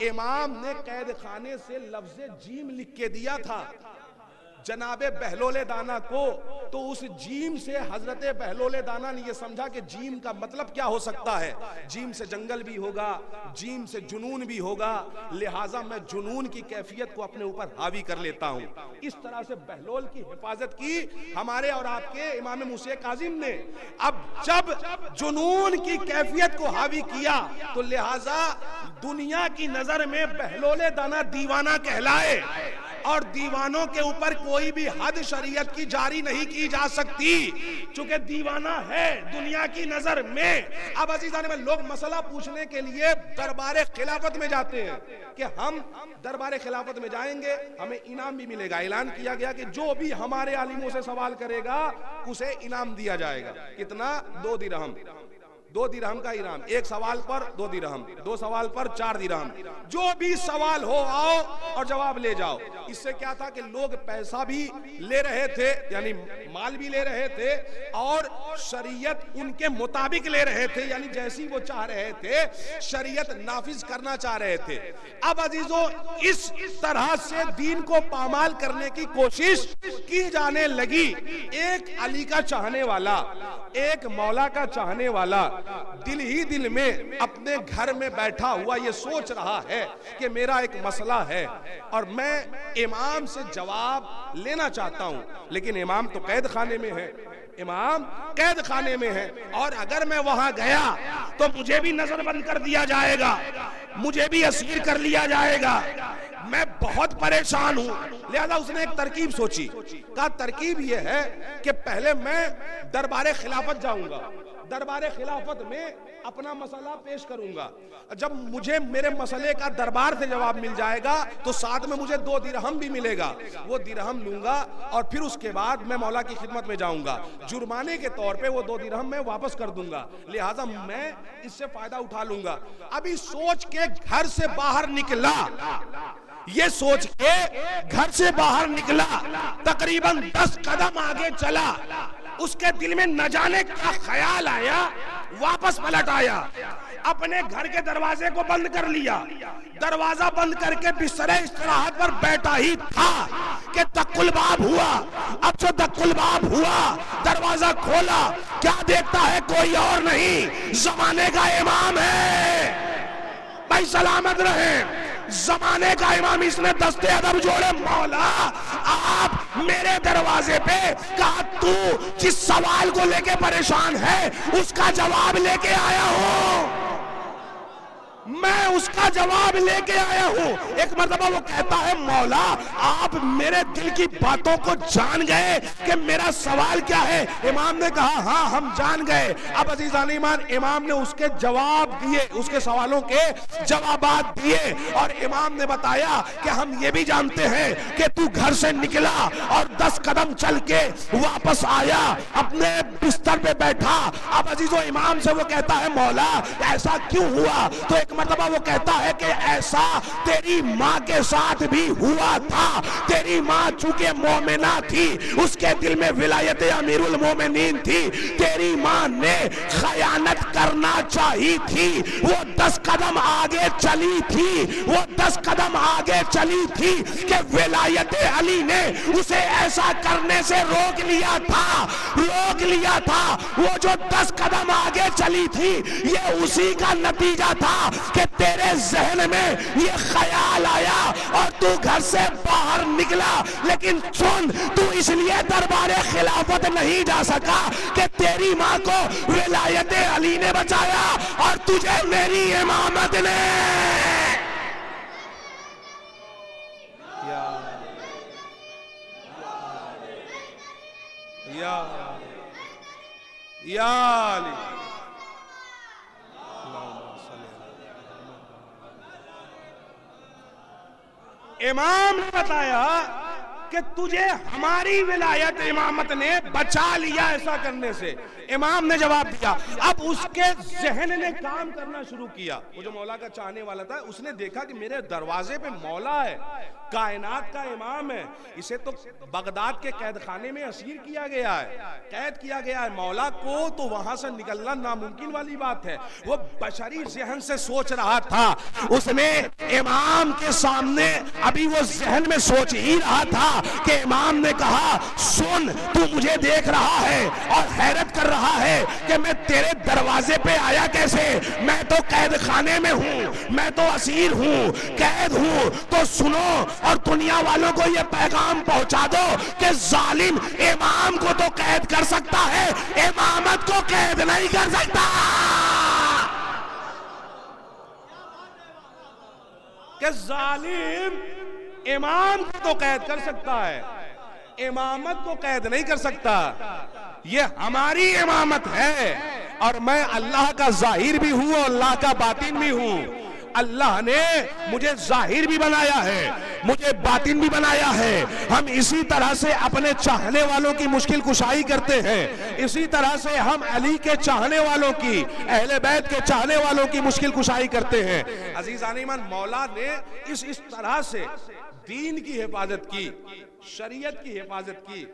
امام نے قید خانے سے لفظ جیم لکھ کے دیا تھا جناب بہلول دانا کو. تو اس جیم سے حضرت بہلول دانا نے یہ سمجھا کہ جیم کا مطلب کیا ہو سکتا ہے، جیم سے جنگل بھی ہوگا، جیم سے جنون بھی ہوگا، لہٰذا میں جنون کی کیفیت کو اپنے اوپر حاوی کر لیتا ہوں. اس طرح سے بہلول کی حفاظت کی ہمارے اور آپ کے امام موسیٰ کاظم نے. اب جب جنون کی کیفیت کو حاوی کیا تو لہٰذا دنیا کی نظر میں بہلول دانا دیوانہ کہلائے اور دیوانوں کے اوپر کوئی بھی حد شریعت کی جاری نہیں کی جا سکتی چونکہ دیوانہ ہے دنیا کی نظر میں. اب عزیزان میں لوگ مسئلہ پوچھنے کے لیے دربار خلافت میں جاتے ہیں کہ ہم دربار خلافت میں جائیں گے ہمیں انعام بھی ملے گا. اعلان کیا گیا کہ جو بھی ہمارے عالموں سے سوال کرے گا اسے انعام دیا جائے گا. کتنا؟ 2 درہم. 2 درہم کا انعام، 1 سوال پر 2 درہم، 2 سوال پر 4 درہم. جو بھی سوال ہو آؤ اور جواب لے جاؤ. اس سے کیا تھا کہ لوگ پیسہ بھی لے رہے تھے یعنی مال بھی لے رہے تھے اور شریعت ان کے مطابق لے رہے تھے یعنی جیسی وہ چاہ رہے تھے شریعت نافذ کرنا چاہ رہے تھے. اب عزیزوں اس طرح سے دین کو پامال کرنے کی کوشش کی جانے لگی. ایک علی کا چاہنے والا، ایک مولا کا چاہنے والا دل ہی دل میں اپنے گھر میں بیٹھا ہوا یہ سوچ رہا ہے کہ میرا ایک مسئلہ ہے اور میں امام سے جواب لینا چاہتا ہوں، لیکن امام تو قید خانے میں ہے، امام قید خانے میں ہے، اور اگر میں وہاں گیا تو مجھے بھی نظر بند کر دیا جائے گا، مجھے بھی اسیر کر لیا جائے گا، میں بہت پریشان ہوں۔ لہذا اس نے ایک ترکیب سوچی، کہا ترکیب یہ ہے کہ پہلے میں دربار خلافت جاؤں گا، دربار خلافت میں اپنا مسئلہ پیش کروں گا، جب مجھے میرے مسئلے کا دربار سے جواب مل جائے گا تو ساتھ میں مجھے 2 درہم بھی ملے گا، وہ درہم لوں گا اور پھر اس کے بعد میں مولا کی خدمت میں جاؤں گا، جرمانے کے طور پہ وہ 2 درہم میں واپس کر دوں گا، لہٰذا میں اس سے فائدہ اٹھا لوں گا۔ ابھی سوچ کے گھر سے باہر نکلا، یہ سوچ کے گھر سے باہر نکلا، تقریباً 10 قدم آگے چلا، اس کے دل میں نہ جانے کا خیال آیا، واپس پلٹ آیا، اپنے گھر کے دروازے کو بند کر لیا، دروازہ بند کر کے بستر استراحت پر بیٹھا ہی تھا کہ دق الباب ہوا۔ اب جو دق الباب ہوا، دروازہ کھولا، کیا دیکھتا ہے؟ کوئی اور نہیں، زمانے کا امام ہے۔ بھائی سلامت رہیں، زمانے کا امام۔ اس نے دستے ادب جوڑے، مولا آپ میرے دروازے پہ، کہا تو جس سوال کو لے کے پریشان ہے اس کا جواب لے کے آیا ہوں، میں اس کا جواب لے کے آیا ہوں۔ ایک مرتبہ وہ کہتا ہے مولا آپ میرے دل کی باتوں کو جان گئے کہ میرا سوال کیا ہے؟ امام نے کہا ہاں ہم جان گئے۔ اب عزیزان ایمان، امام نے اس کے جواب دیے، اس کے سوالوں کے جوابات دیے، اور امام نے بتایا کہ ہم یہ بھی جانتے ہیں کہ تو گھر سے نکلا اور 10 قدم چل کے واپس آیا، اپنے بستر پہ بیٹھا۔ اب عزیز و امام سے وہ کہتا ہے مولا ایسا کیوں ہوا؟ تو ایک مرتبہ وہ کہتا ہے کہ ایسا تیری ماں کے ساتھ بھی ہوا تھا، تیری ماں چونکہ مومنہ تھی، اس کے دل میں ولایت امیر المومنین تھی، تیری ماں نے خیانت کرنا چاہی تھی، وہ 10 قدم آگے چلی تھی، وہ 10 قدم آگے چلی تھی کہ ولایت علی نے اسے ایسا کرنے سے روک لیا تھا، روک لیا تھا۔ وہ جو 10 قدم آگے چلی تھی یہ اسی کا نتیجہ تھا کہ تیرے ذہن میں یہ خیال آیا اور تو گھر سے باہر نکلا، لیکن سن تو اس لیے دربار خلافت نہیں جا سکا کہ تیری ماں کو ولایت علی نے بچایا اور تجھے میری امامت نے۔ یا علی امام نے بتایا کہ تجھے ہماری ولایت امامت نے بچا لیا ایسا کرنے سے۔ امام نے جواب دیا۔ اب اس کے ذہن نے کام کرنا شروع کیا، وہ جو مولا کا چاہنے والا تھا، اس نے دیکھا کہ میرے دروازے پہ مولا ہے، کائنات کا امام ہے، اسے تو بغداد کے قید خانے میں اسیر کیا گیا ہے، قید کیا گیا ہے، مولا کو تو وہاں سے نکلنا ناممکن والی بات ہے۔ وہ بشری ذہن سے سوچ رہا تھا، اس نے امام کے سامنے ابھی وہ ذہن میں سوچ ہی رہا تھا کہ امام نے کہا سن تو مجھے دیکھ رہا ہے اور حیرت کر رہا ہے کہ میں تیرے دروازے پہ آیا کیسے؟ میں تو قید خانے میں ہوں، میں تو اسیر ہوں، قید ہوں۔ تو سنو اور دنیا والوں کو یہ پیغام پہنچا دو کہ ظالم امام کو تو قید کر سکتا ہے، امامت کو قید نہیں کر سکتا۔ کہ ظالم امام کو تو قید کر سکتا ہے، امامت کو قید نہیں کر سکتا۔ یہ ہماری امامت ہے اور میں اللہ کا ظاہر بھی ہوں اور اللہ کا باطن بھی ہوں۔ اللہ نے مجھے ظاہر بھی بنایا ہے، مجھے باطن بھی بنایا ہے۔ ہم اسی طرح سے اپنے چاہنے والوں کی مشکل کشائی کرتے ہیں، اسی طرح سے ہم علی کے چاہنے والوں کی، اہل بیت کے چاہنے والوں کی مشکل کشائی کرتے ہیں۔ عزیزان ایمان، مولا نے اس طرح سے دین کی حفاظت کی، شریعت کی حفاظت کی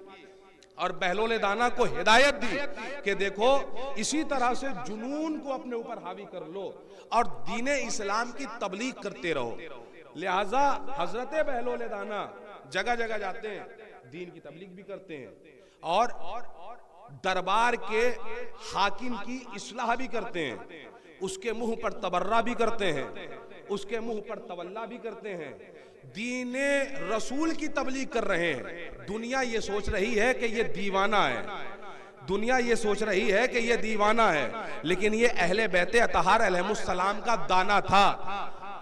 اور بہلول دانا کو ہدایت دی کہ دیکھو اسی طرح سے جنون کو اپنے اوپر حاوی کر لو اور دین اسلام کی تبلیغ کرتے رہو۔ لہٰذا حضرت بہلول دانا جگہ جگہ جاتے ہیں، دین کی تبلیغ بھی کرتے ہیں اور دربار کے حاکم کی اصلاح بھی کرتے ہیں، اس کے منہ پر تبرہ بھی کرتے ہیں، اس کے منہ پر تولا بھی کرتے ہیں، دین رسول کی تبلیغ کر رہے ہیں۔ دنیا یہ سوچ رہی ہے کہ یہ دیوانہ ہے، دنیا یہ سوچ رہی ہے کہ یہ دیوانہ ہے، لیکن یہ اہل بیت اطہار علیہ السلام کا دانا تھا۔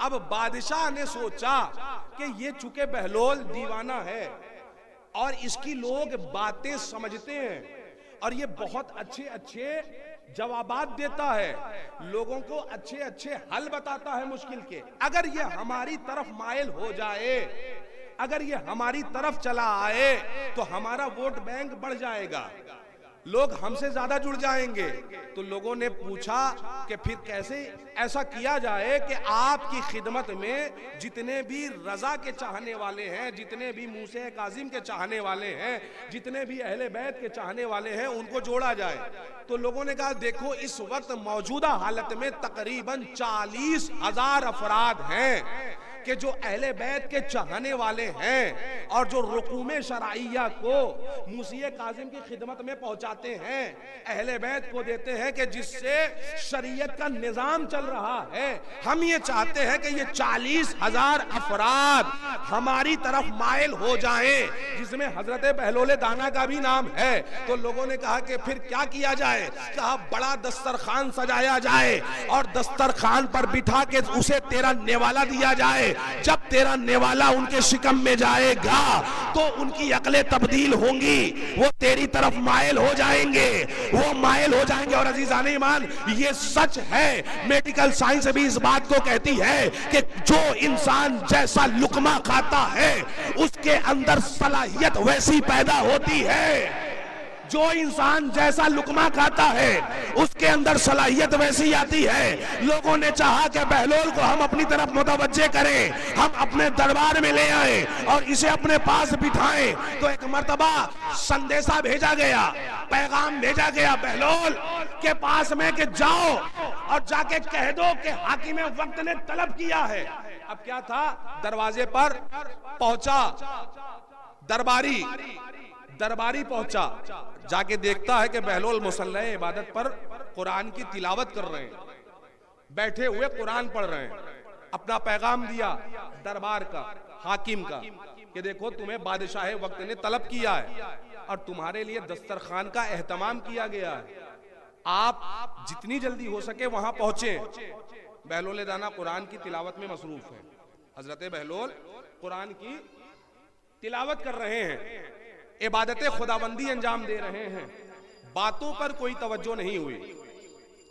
اب بادشاہ نے سوچا کہ یہ چونکہ بہلول دیوانہ ہے اور اس کی لوگ باتیں سمجھتے ہیں اور یہ بہت اچھے اچھے جوابات دیتا ہے، لوگوں کو اچھے اچھے حل بتاتا ہے مشکل کے، اگر یہ ہماری طرف مائل ہو جائے، اگر یہ ہماری طرف چلا آئے تو ہمارا ووٹ بینک بڑھ جائے گا، لوگ ہم سے زیادہ جڑ جائیں گے۔ تو لوگوں نے پوچھا کہ پھر کیسے ایسا کیا جائے کہ آپ کی خدمت میں جتنے بھی رضا کے چاہنے والے ہیں، جتنے بھی موسیٰ کاظم کے چاہنے والے ہیں، جتنے بھی اہل بیت کے چاہنے والے ہیں، ان کو جوڑا جائے۔ تو لوگوں نے کہا دیکھو اس وقت موجودہ حالت میں تقریباً 40,000 افراد ہیں کہ جو اہل بیت کے چاہنے والے ہیں اور جو رقوم شرعیہ کو موسیٰ کاظم کی خدمت میں پہنچاتے ہیں، اہل بیت کو دیتے ہیں کہ جس سے شریعت کا نظام چل رہا ہے۔ ہم یہ چاہتے ہیں کہ یہ 40,000 افراد ہماری طرف مائل ہو جائیں، جس میں حضرت بہلول دانا کا بھی نام ہے۔ تو لوگوں نے کہا کہ پھر کیا کیا جائے؟ کہا بڑا دسترخوان سجایا جائے اور دسترخوان پر بٹھا کے اسے تیرا نیوالا دیا جائے، جب تیرا نیوالا ان کے شکم میں جائے گا تو ان کی عقلیں تبدیل ہوں گی، وہ تیری طرف مائل ہو جائیں گے، وہ مائل ہو جائیں گے۔ اور عزیزان ایمان یہ سچ ہے، میڈیکل سائنس بھی اس بات کو کہتی ہے کہ جو انسان جیسا لقمہ کھاتا ہے اس کے اندر صلاحیت ویسی پیدا ہوتی ہے، جو انسان جیسا لقمہ کھاتا ہے اس کے اندر صلاحیت ویسی آتی ہے۔ لوگوں نے چاہا کہ بہلول کو ہم اپنی طرف متوجہ کریں، ہم اپنے دربار میں لے آئیں اور اسے اپنے پاس بٹھائیں۔ تو ایک مرتبہ سندیسہ بھیجا گیا، پیغام بھیجا گیا بہلول کے پاس میں کہ جاؤ اور جا کے کہہ دو کہ حاکم وقت نے طلب کیا ہے۔ اب کیا تھا؟ دروازے پر پہنچا درباری پہنچا، جا کے دیکھتا ہے کہ بہلول مصلی عبادت پر قرآن کی تلاوت کر رہے ہیں، بیٹھے ہوئے قرآن پڑھ رہے ہیں۔ اپنا پیغام دیا دربار کا، حاکم کا، کہ دیکھو تمہیں بادشاہ وقت نے طلب کیا ہے اور تمہارے لیے دسترخوان کا اہتمام کیا گیا ہے، آپ جتنی جلدی ہو سکے وہاں پہنچیں۔ بہلول دانا قرآن کی تلاوت میں مصروف ہیں، حضرت بہلول قرآن کی تلاوت کر رہے ہیں، عبادت خداوندی انجام دے رہے ہیں، باتوں پر کوئی توجہ نہیں ہوئی۔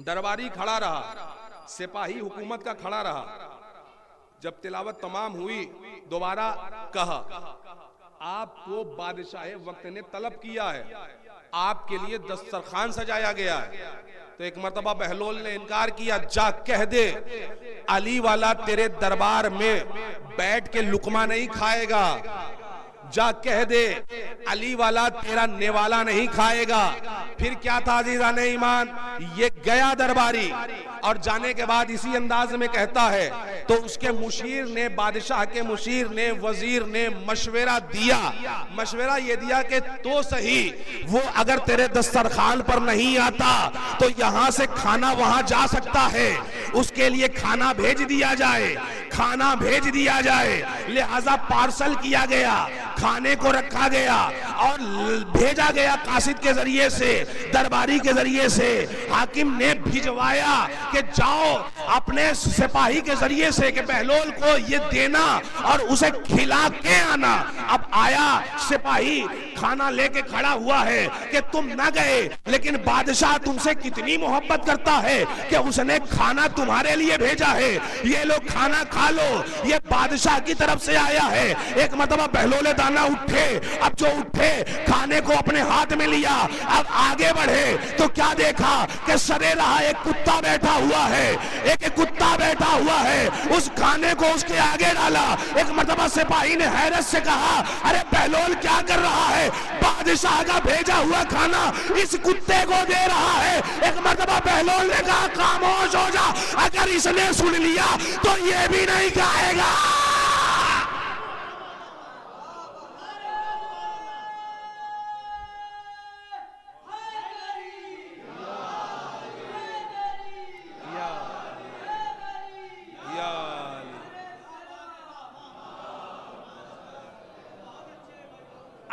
درباری کھڑا رہا، سپاہی حکومت کا کھڑا رہا۔ جب تلاوت تمام ہوئی دوبارہ کہا آپ کو بادشاہ وقت نے طلب کیا ہے، آپ کے لیے دسترخوان سجایا گیا ہے۔ تو ایک مرتبہ بہلول نے انکار کیا، جا کہہ دے علی والا تیرے دربار میں بیٹھ کے لقمہ نہیں کھائے گا، جا کہہ دے علی والا تیرا نیوالا نہیں کھائے گا۔ پھر کیا تھا عزیزان ایمان؟ یہ گیا درباری اور جانے کے بعد اسی انداز میں کہتا ہے تو اس کے مشیر نے، بادشاہ کے مشیر نے، وزیر نے مشورہ دیا، مشورہ یہ دیا کہ تو صحیح وہ اگر تیرے دسترخوان پر نہیں آتا تو یہاں سے کھانا وہاں جا سکتا ہے، اس کے لیے کھانا بھیج دیا جائے، کھانا بھیج دیا جائے۔ لہذا پارسل کیا گیا، کھانے کو رکھا گیا اور بھیجا گیا قاصد کے ذریعے سے، درباری کے ذریعے سے۔ حاکم نے بھجوایا کہ جاؤ اپنے سپاہی کے ذریعے سے کہ بہلول کو یہ دینا اور اسے کھلا کے آنا۔ اب آیا سپاہی، کھانا لے کے کھڑا ہوا ہے کہ تم نہ گئے، لیکن بادشاہ تم سے کتنی محبت کرتا ہے کہ اس نے کھانا تمہارے لیے بھیجا ہے، یہ لوگ کھانا کھا لو، یہ بادشاہ کی طرف سے آیا ہے۔ ایک مرتبہ بہلول دانا اٹھے، اب جو اٹھے کھانے کو اپنے ہاتھ میں لیا، اب آگے بڑھے تو کیا دیکھا کہ سرے رہا ایک کتا بیٹھا ہوا ہے، ایک کتا بیٹھا ہوا ہے، اس کھانے کو اس کے آگے ڈالا۔ ایک مرتبہ سپاہی نے حیرت سے کہا ارے بہلول کیا کر رہا ہے؟ بادشاہ کا بھیجا ہوا کھانا اس کتے کو دے رہا ہے۔ ایک مرتبہ بہلول نے کہا خاموش ہو جا، اگر اس نے سن لیا تو یہ بھی نہیں کھائے گا۔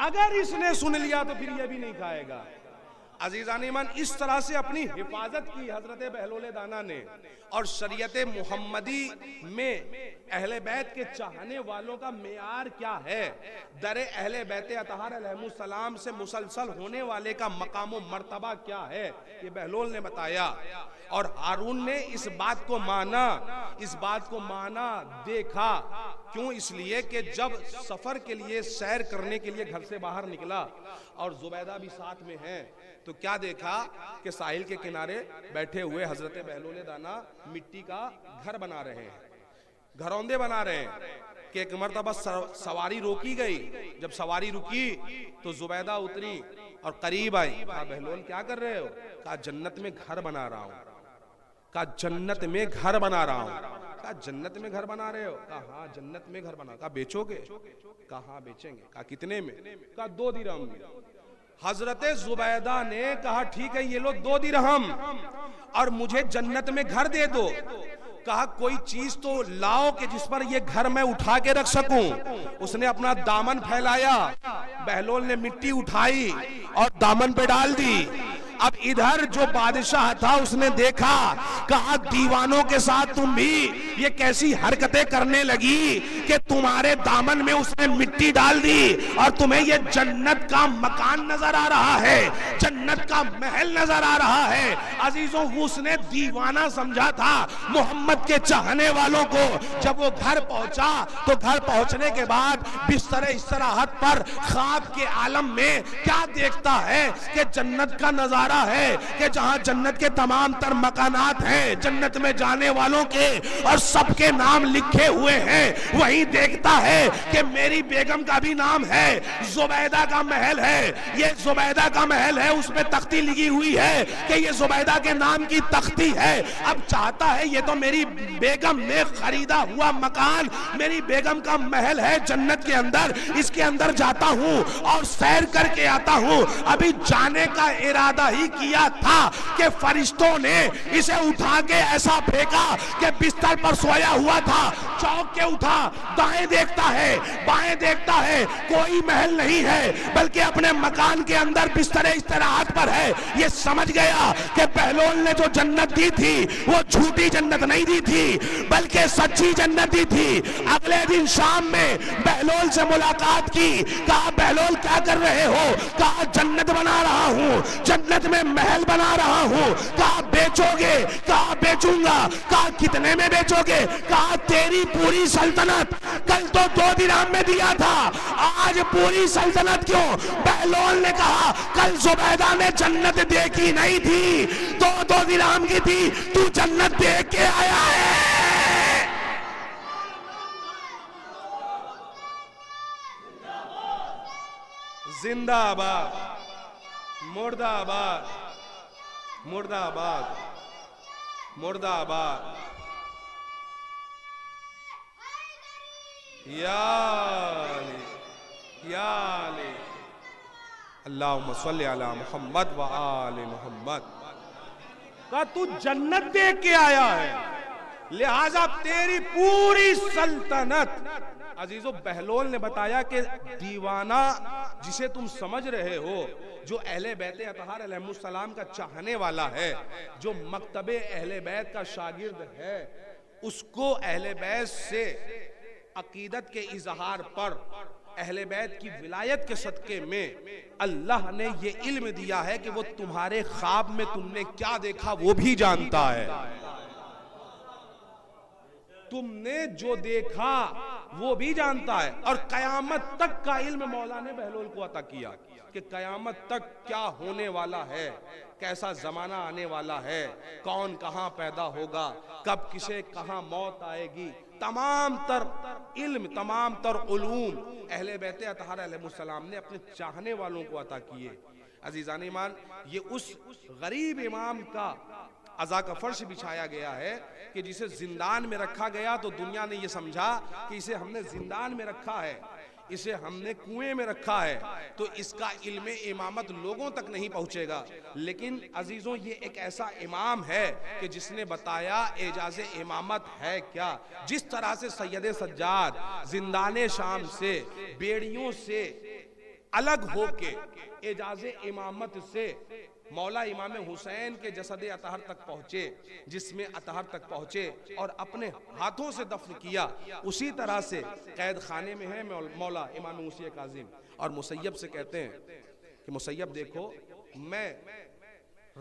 اگر اس نے سن لیا تو پھر یہ بھی نہیں کھائے گا۔ عزیزان ایمان، اس طرح سے اپنی حفاظت کی حضرت بہلول دانا نے، اور شریعت محمدی میں اہل بیت کے چاہنے والوں کا معیار کیا ہے، در اہل بیت اطہار علیہ السلام سے مسلسل ہونے والے کا مقام و مرتبہ کیا ہے، یہ بہلول نے بتایا۔ اور ہارون نے اس بات کو مانا دیکھا، کیوں؟ اس لیے کہ جب سفر کے لیے سیر کرنے کے لیے گھر سے باہر نکلا اور زبیدہ بھی ساتھ میں ہیں، تو کیا دیکھا کہ ساحل کے کنارے بیٹھے ہوئے حضرت بہلول دانا مٹی کا گھر بنا رہے ہیں، گھروندے بنا رہے ہیں، کہ ایک مرتبہ سواری روکی گئی۔ جب سواری رکی تو زبیدہ اتری اور قریب آئی، کہا بہلول کیا کر رہے ہو؟ کہا جنت میں گھر بنا رہا ہوں۔ کہا جنت میں گھر بنا رہا ہوں۔ کہا جنت میں گھر بنا رہے ہو؟ کہا ہاں جنت میں گھر بنا۔ کہا بیچو گے؟ کہا ہاں بیچیں گے۔ کہا کتنے میں؟ کہا 2 درہم میں۔ حضرت زبیدہ نے کہا ٹھیک ہے یہ لو 2 درہم اور مجھے جنت میں گھر دے دو۔ کہا کوئی چیز تو لاؤ کہ جس پر یہ گھر میں اٹھا کے رکھ سکوں۔ اس نے اپنا دامن پھیلایا، بہلول نے مٹی اٹھائی اور دامن پہ ڈال دی۔ اب ادھر جو بادشاہ تھا اس نے دیکھا، کہا دیوانوں کے ساتھ تم بھی یہ کیسی حرکتیں کرنے لگی کہ تمہارے دامن میں اس نے مٹی ڈال دی اور تمہیں یہ جنت کا مکان نظر آ رہا ہے، جنت کا محل نظر آ رہا ہے۔ عزیزوں، اس نے دیوانہ سمجھا تھا محمد کے چاہنے والوں کو۔ جب وہ گھر پہنچا تو گھر پہنچنے کے بعد بستر استراحت پر خواب کے عالم میں کیا دیکھتا ہے کہ جنت کا نظارہ ہے، کہ جہاں جنت کے تمام تر مکانات ہیں، جنت میں جانے والوں کے اور سب کے نام لکھے ہوئے ہیں، وہیں دیکھتا ہے کہ میری بیگم کا بھی نام ہے، زبیدہ کا محل ہے، یہ زبیدہ کا محل ہے، اس پہ تختی لگی ہوئی ہے کہ یہ زبیدہ کے نام کی تختی ہے۔ اب چاہتا ہے یہ تو میری بیگم نے خریدا ہوا مکان، میری بیگم کا محل ہے جنت کے اندر، اس کے اندر جاتا ہوں اور سیر کر کے آتا ہوں۔ ابھی جانے کا ارادہ ہی کیا تھا کہ فرشتوں نے اسے اٹھا کے ایسا پھینکا کہ بستر پر سویا ہوا تھا، چونک کے اٹھا، دائیں دیکھتا ہے بائیں دیکھتا ہے، کوئی محل نہیں ہے بلکہ اپنے مکان کے اندر بستر استراحت پر ہے۔ یہ سمجھ گیا کہ بہلول نے جو جنت دی تھی وہ جھوٹی جنت نہیں دی تھی بلکہ سچی جنت دی تھی۔ اگلے دن شام میں بہلول سے ملاقات کی، کہا بہلول کیا کر رہے ہو؟ کہا جنت بنا رہا ہوں، جنت میں محل بنا رہا ہوں۔ کہا بیچو گے؟ کہا بیچوں گا۔ کہا کتنے میں بیچو گے؟ کہا تیری پوری سلطنت، کل تو 2 درہم میں دیا تھا، آج پوری سلطنت کیوں؟ بہلول نے کہا کل زبیدہ نے جنت دیکھی نہیں تھی، 2 درہم کی تھی، تو جنت دیکھ کے آیا ہے۔ زندہ آباد، مردہ آباد، مردہ آباد، مردہ آباد۔ یا علی اللہم صلی علی محمد و آل محمد۔ کہا تو جنت دیکھ کے آیا ہے لہٰذا تیری پوری سلطنت۔ عزیزو، بہلول نے بتایا کہ دیوانہ جسے تم سمجھ رہے ہو، جو اہل بیت اطہار علیہ السلام کا چاہنے والا ہے، جو مکتب اہل بیت کا شاگرد ہے، اس کو اہل بیت سے عقیدت کے اظہار پر اہل بیت کی ولایت کے صدقے میں اللہ نے یہ علم دیا ہے کہ وہ تمہارے خواب میں تم نے کیا دیکھا وہ بھی جانتا ہے۔ تم نے جو دیکھا وہ بھی جانتا ہے، اور قیامت تک کا علم مولا نے بہلول کو عطا کیا کہ قیامت تک کیا ہونے والا ہے، کیسا زمانہ آنے والا ہے، کون کہاں پیدا ہوگا، کب کسے کہاں موت آئے گی۔ تمام تر علم، تمام تر علوم اہل بیت اطہار علیہ السلام نے اپنے چاہنے والوں کو عطا کیے۔ عزیزان ایمان، یہ اس غریب امام کا عزا کا فرش بچھایا گیا ہے کہ جسے زندان میں رکھا گیا تو دنیا نے یہ سمجھا کہ اسے ہم نے زندان میں رکھا ہے، اسے ہم نے کنویں میں رکھا ہے، تو اس کا علم امامت لوگوں تک نہیں پہنچے گا۔ لیکن عزیزوں، یہ ایک ایسا امام ہے کہ جس نے بتایا اعجاز امامت ہے کیا۔ جس طرح سے سید سجاد زندان شام سے بیڑیوں سے الگ ہو کے اعجاز امامت سے مولا امام حسین کے جسد اطہر تک پہنچے، جسم اطہر تک پہنچے اور اپنے ہاتھوں سے دفن کیا، اسی طرح سے قید خانے میں ہے مولا امام موسی کاظم۔ اور مسیب سے کہتے ہیں کہ مسیب دیکھو، میں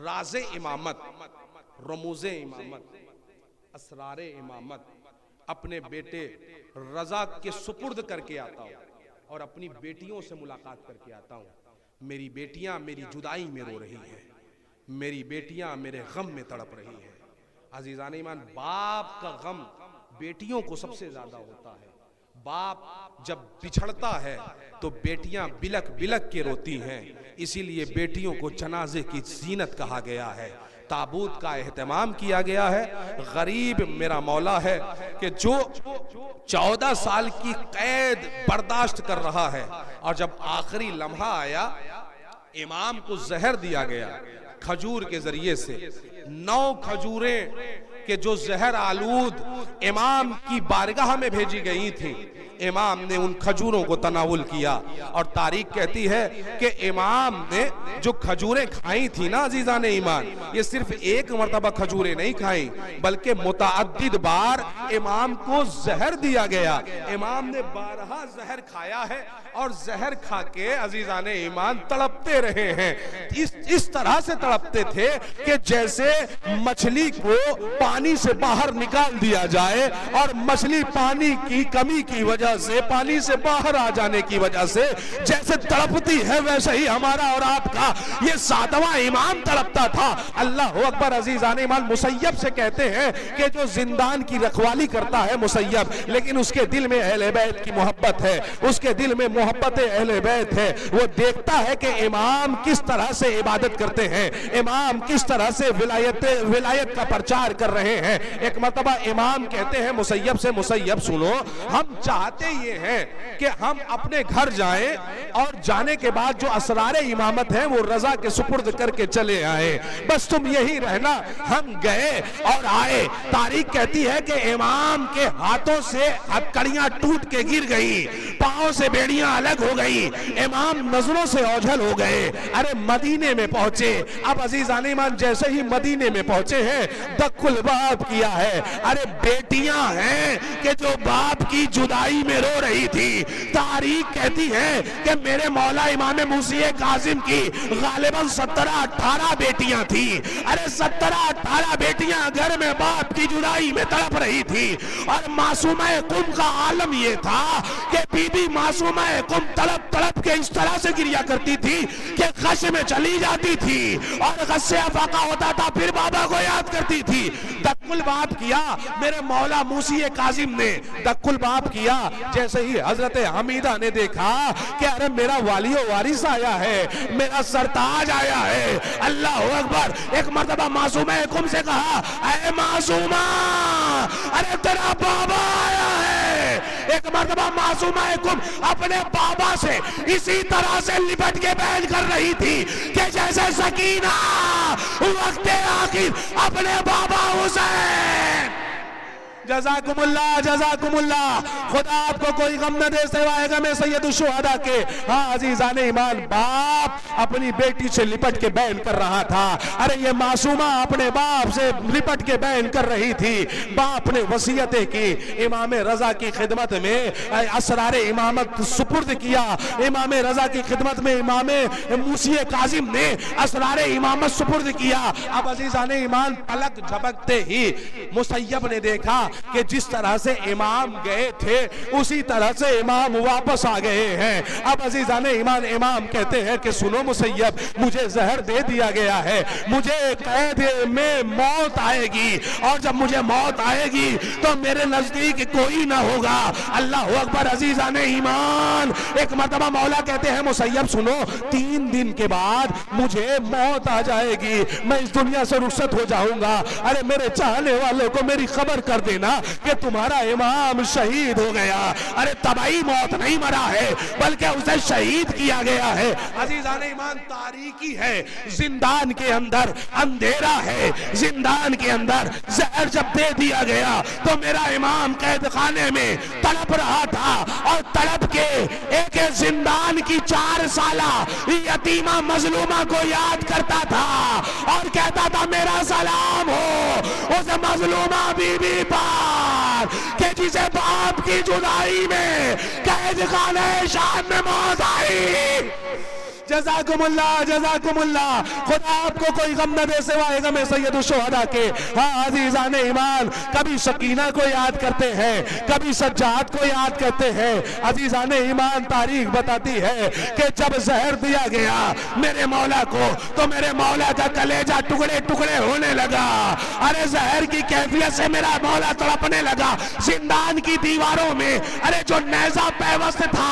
راز امامت، رموز امامت، اسرار امامت اپنے بیٹے رضا کے سپرد کر کے آتا ہوں اور اپنی بیٹیوں سے ملاقات کر کے آتا ہوں۔ میری بیٹیاں میری جدائی میں رو رہی ہیں، میری بیٹیاں میرے غم میں تڑپ رہی ہیں۔ عزیزان ایمان، باپ کا غم بیٹیوں کو سب سے زیادہ ہوتا ہے۔ باپ جب بچھڑتا ہے تو بیٹیاں بلک بلک کے روتی ہیں، اسی لیے بیٹیوں کو جنازے کی زینت کہا گیا ہے، تابوت کا اہتمام کیا گیا ہے۔ غریب میرا مولا ہے کہ جو 14 سال کی قید برداشت کر رہا ہے، اور جب آخری لمحہ آیا امام کو زہر دیا گیا کھجور کے ذریعے سے، 9 کھجوریں کہ جو زہر آلود امام کی بارگاہ میں بھیجی گئی تھی، امام نے ان کھجوروں کو تناول کیا۔ اور تاریخ کہتی ہے کہ امام نے جو کھجوریں کھائیں تھی نا عزیزان ایمان، یہ صرف ایک مرتبہ کھجوریں نہیں کھائیں بلکہ متعدد بار امام کو زہر دیا گیا۔ امام نے 12 زہر کھایا ہے اور زہر کھا کے عزیزان ایمان تڑپتے رہے ہیں۔ اس طرح سے تڑپتے تھے کہ جیسے مچھلی کو پانی سے باہر نکال دیا جائے اور مچھلی پانی کی کمی کی وجہ سے، پانی سے باہر آ جانے کی وجہ سے جیسے تڑپتی ہے، ویسے ہی ہمارا اور آپ کا یہ 7واں امام تڑپتا تھا۔ اللہ اکبر عزیزان ایمان، مسیب سے کہتے ہیں کہ جو زندان کی رکھوالی کرتا ہے مسیب، لیکن اس کے دل میں اہل بیت کی محبت ہے، اس کے دل میں محبت اہل بیت ہے۔ وہ دیکھتا ہے کہ امام کس طرح سے عبادت کرتے ہیں، امام کس طرح سے ولایت کا پرچار کر رہے ہیں۔ ایک مرتبہ امام کہتے ہیں مسیب سے، مسیب سنو، ہم چاہتے یہ ہیں کہ ہم اپنے گھر جائیں اور جانے کے بعد جو اسرار امامت ہیں وہ رضا کے سپرد کر کے چلے آئے، بس تم یہی رہنا۔ ہم گئے اور آئے، تاریخ کہتی ہے کہ امام کے ہاتھوں سے ہتکڑیاں ٹوٹ کے گر گئی، پاؤں سے بیڑیاں الگ ہو گئی، امام نظروں سے اوجھل ہو گئے۔ ارے مدینے میں پہنچے، اب عزیزان ایمان جیسے ہی مدینے میں پہنچے ہیں دک الباب کیا ہے۔ ارے بیٹیاں ہیں کہ جو باپ کی جدائی میں رو رہی تھی، تاریخ کہتی ہے کہ میرے مولا امام موسی کاظم کی غالباً 17-18 بیٹیاں تھیں۔ ارے 17-18 بیٹیاں گھر میں باپ کی جدائی میں تڑپ رہی تھی، اور معصومہ قم کا عالم یہ تھا کہ بی بی معصومہ قم تڑپ تڑپ کے اس طرح سے گریا کرتی تھی کہ غش میں چلی جاتی تھی، اور غش سے افاقہ ہوتا تھا، پھر بابا کو یاد کرتی تھی۔ دک الباب کیا میرے مولا موسی کاظم نے، دک الباب کیا۔ جیسے ہی حضرت حمیدہ نے دیکھا کہ ارے میرا والی و وارث آیا ہے، میرا سرتاج آیا ہے، اللہ اکبر، ایک مرتبہ معصومہ قم سے کہا، اے معصومہ، ارے تیرا بابا آیا ہے۔ ایک مرتبہ معصومہ قم اپنے بابا سے اسی طرح سے لپٹ کے بیان کر رہی تھی کہ جیسے سکینہ وقت آخر اپنے بابا حسین۔ جزاکم اللہ، جزاکم اللہ، خدا آپ کو کوئی غم نہ دے سوائے غم سید الشہداء کے۔ ہاں عزیزان ایمان، باپ اپنی بیٹی سے لپٹ کے بیان کر رہا تھا۔ ارے یہ معصومہ اپنے باپ سے لپٹ کے بیان کر رہی تھی۔ باپ نے وصیتیں کی، امام رضا کی خدمت میں اسرار امامت سپرد کیا، امام رضا کی خدمت میں امام موسی کاظم نے اسرار امامت سپرد کیا۔ اب عزیزان ایمان، پلک جھپکتے ہی مسیب نے دیکھا کہ جس طرح سے امام گئے تھے اسی طرح سے امام واپس آ گئے ہیں۔ اب عزیزان ایمان، امام کہتے ہیں کہ سنو مسیب، مجھے زہر دے دیا گیا ہے، مجھے قید میں موت آئے گی، اور جب مجھے موت آئے گی تو میرے نزدیک کوئی نہ ہوگا۔ اللہ اکبر عزیزان ایمان، ایک مرتبہ مولا کہتے ہیں مسیب سنو، 3 دن کے بعد مجھے موت آ جائے گی، میں اس دنیا سے رخصت ہو جاؤں گا۔ ارے میرے چاہنے والوں کو میری خبر کر دینا نا کہ تمہارا امام شہید ہو گیا. ارے طبعی موت نہیں مرا ہے بلکہ اسے شہید کیا گیا ہے. عزیزان ایمان تاریکی ہے, زندان کے اندر اندھیرا ہے, زندان کے اندر زہر جب دے دیا گیا تو میرا امام قید خانے میں تڑپ رہا تھا اور تڑپ کے ایک زندان کی 4 سالہ یتیمہ مظلومہ کو یاد کرتا تھا اور کہتا تھا میرا سلام ہو اس مظلومہ بی بی پر کہ جسے باپ کی جدائی میں قید خانہ شام میں موت آئی. جزاکم اللہ جزاکم اللہ. خدا آپ کو کوئی غم نہ دے سوائے غم سید الشہداء کے. ہاں عزیزان ایمان, کبھی سکینہ کو یاد کرتے ہیں, کبھی سجاد کو یاد کرتے ہیں. عزیزان ایمان تاریخ بتاتی ہے کہ جب زہر دیا گیا میرے مولا کو تو میرے مولا کا کلیجہ ٹکڑے ٹکڑے ہونے لگا. ارے زہر کی کیفیت سے میرا مولا تڑپنے لگا. زندان کی دیواروں میں ارے جو نیزہ پیوست تھا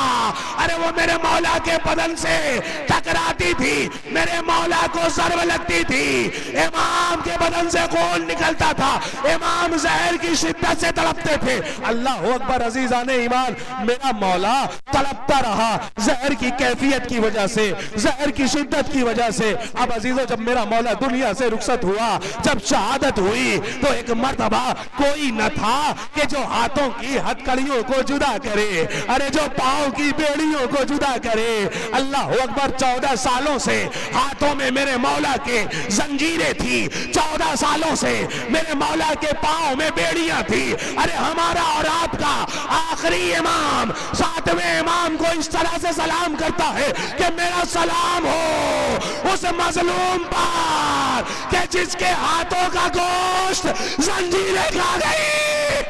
ارے وہ میرے مولا کے بدن سے ٹکراتی تھی, میرے مولا کو ضرب لگتی تھی, امام کے بدن سے خون نکلتا تھا, امام زہر کی شدت سے تڑپتے تھے. اللہ اکبر. عزیزان ایمان میرا مولا تڑپتا رہا زہر کی کیفیت کی وجہ سے, زہر کی شدت کی وجہ سے. اب عزیزو جب میرا مولا دنیا سے رخصت ہوا, جب شہادت ہوئی تو ایک مرتبہ کوئی نہ تھا کہ جو ہاتھوں کی ہتھکڑیوں کو جدا کرے, ارے جو پاؤں کی بیڑیوں کو جدا کرے. اللہ اکبر. 14 سالوں سے ہاتھوں میں میرے مولا کے زنجیریں تھی, 14 سالوں سے میرے مولا کے پاؤں میں بیڑیاں تھی. ارے ہمارا اور آپ کا آخری امام 7ویں امام کو اس طرح سے سلام کرتا ہے کہ میرا سلام ہو اس مظلوم پر کہ جس کے ہاتھوں کا گوشت زنجیریں کھا گئی.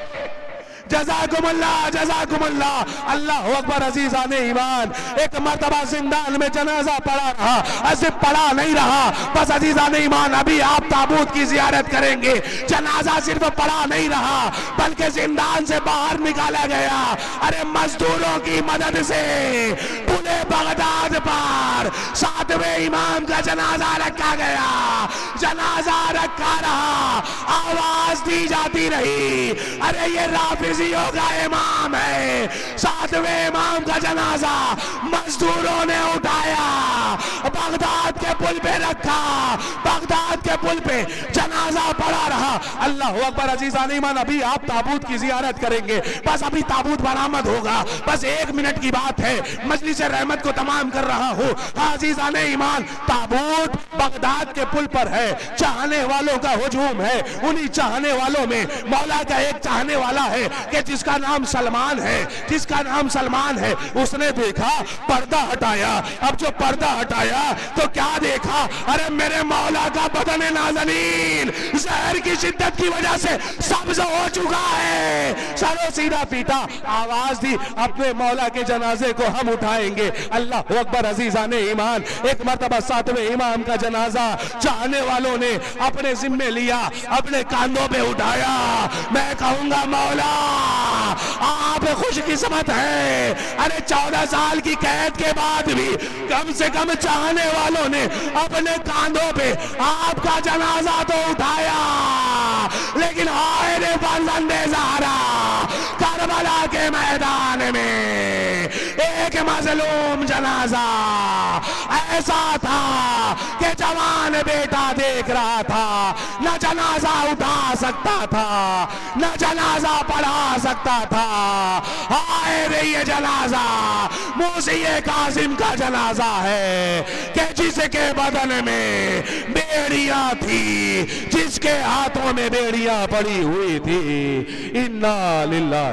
جزاکم اللہ جزاکم اللہ. اللہ اکبر. عزیزان ایمان ایک مرتبہ زندان میں جنازہ پڑا رہا, ایسے پڑا نہیں رہا بس. عزیزان ایمان ابھی آپ تابوت کی زیارت کریں گے. جنازہ صرف پڑا نہیں رہا بلکہ زندان سے باہر نکالا گیا. ارے مزدوروں کی مدد سے پلے بغداد پر 7ویں امام کا جنازہ رکھا گیا. جنازہ رکھا رہا, آواز دی جاتی رہی ارے یہ رافضیوں کا امام ہے. 7ویں امام کا جنازہ مزدوروں نے اٹھایا, بغداد کے پل پہ رکھا, بغداد کے پل پہ جنازہ پڑا رہا. اللہ اکبر. عزیزان ایمان ابھی آپ تابوت کی زیارت کریں گے, بس ابھی تابوت برآمد ہوگا, بس 1 منٹ کی بات ہے. مجلس رحمت کو تمام کر رہا ہوں. عزیزان ایمان تابوت بغداد کے پل پر ہے, چاہنے والوں کا ہجوم ہے. انہی چاہنے والوں میں مولا کا ایک چاہنے والا ہے کہ جس کا نام سلمان ہے, جس کا نام سلمان ہے. اس نے دیکھا پردہ ہٹایا. اب جو پردہ ہٹایا تو کیا دیکھا, ارے میرے مولا کا بدن نازنین زہر کی شدت کی وجہ سے سبز ہو چکا ہے. سرو سیدھا پیٹا, آواز دی اپنے مولا کے جنازے کو ہم اٹھائیں گے. اللہ اکبر. عزیزان ایمان ایک مرتبہ 7ویں امام کا جنازہ چاہنے والوں نے اپنے ذمے لیا, اپنے کاندھوں پہ اٹھایا. میں کہوں گا مولا آپ خوش قسمت ہیں, ارے 14 سال کی قید کے بعد بھی کم سے کم چاہنے والوں نے اپنے کاندھوں پہ آپ کا جنازہ تو اٹھایا. لیکن آئے رے فرزند زہرا کربلا کے میدان میں ایک مظلوم جنازہ ایسا تھا کہ جوان بیٹا دیکھ رہا تھا, نہ جنازہ اٹھا سکتا تھا, نہ جنازہ پڑھا سکتا تھا. ہائے رے یہ جنازہ موسی کاظم کا جنازہ ہے کہ جس کے بدن میں بیڑیاں تھی, جس کے ہاتھوں میں بیڑیاں پڑی ہوئی تھی. انا للہ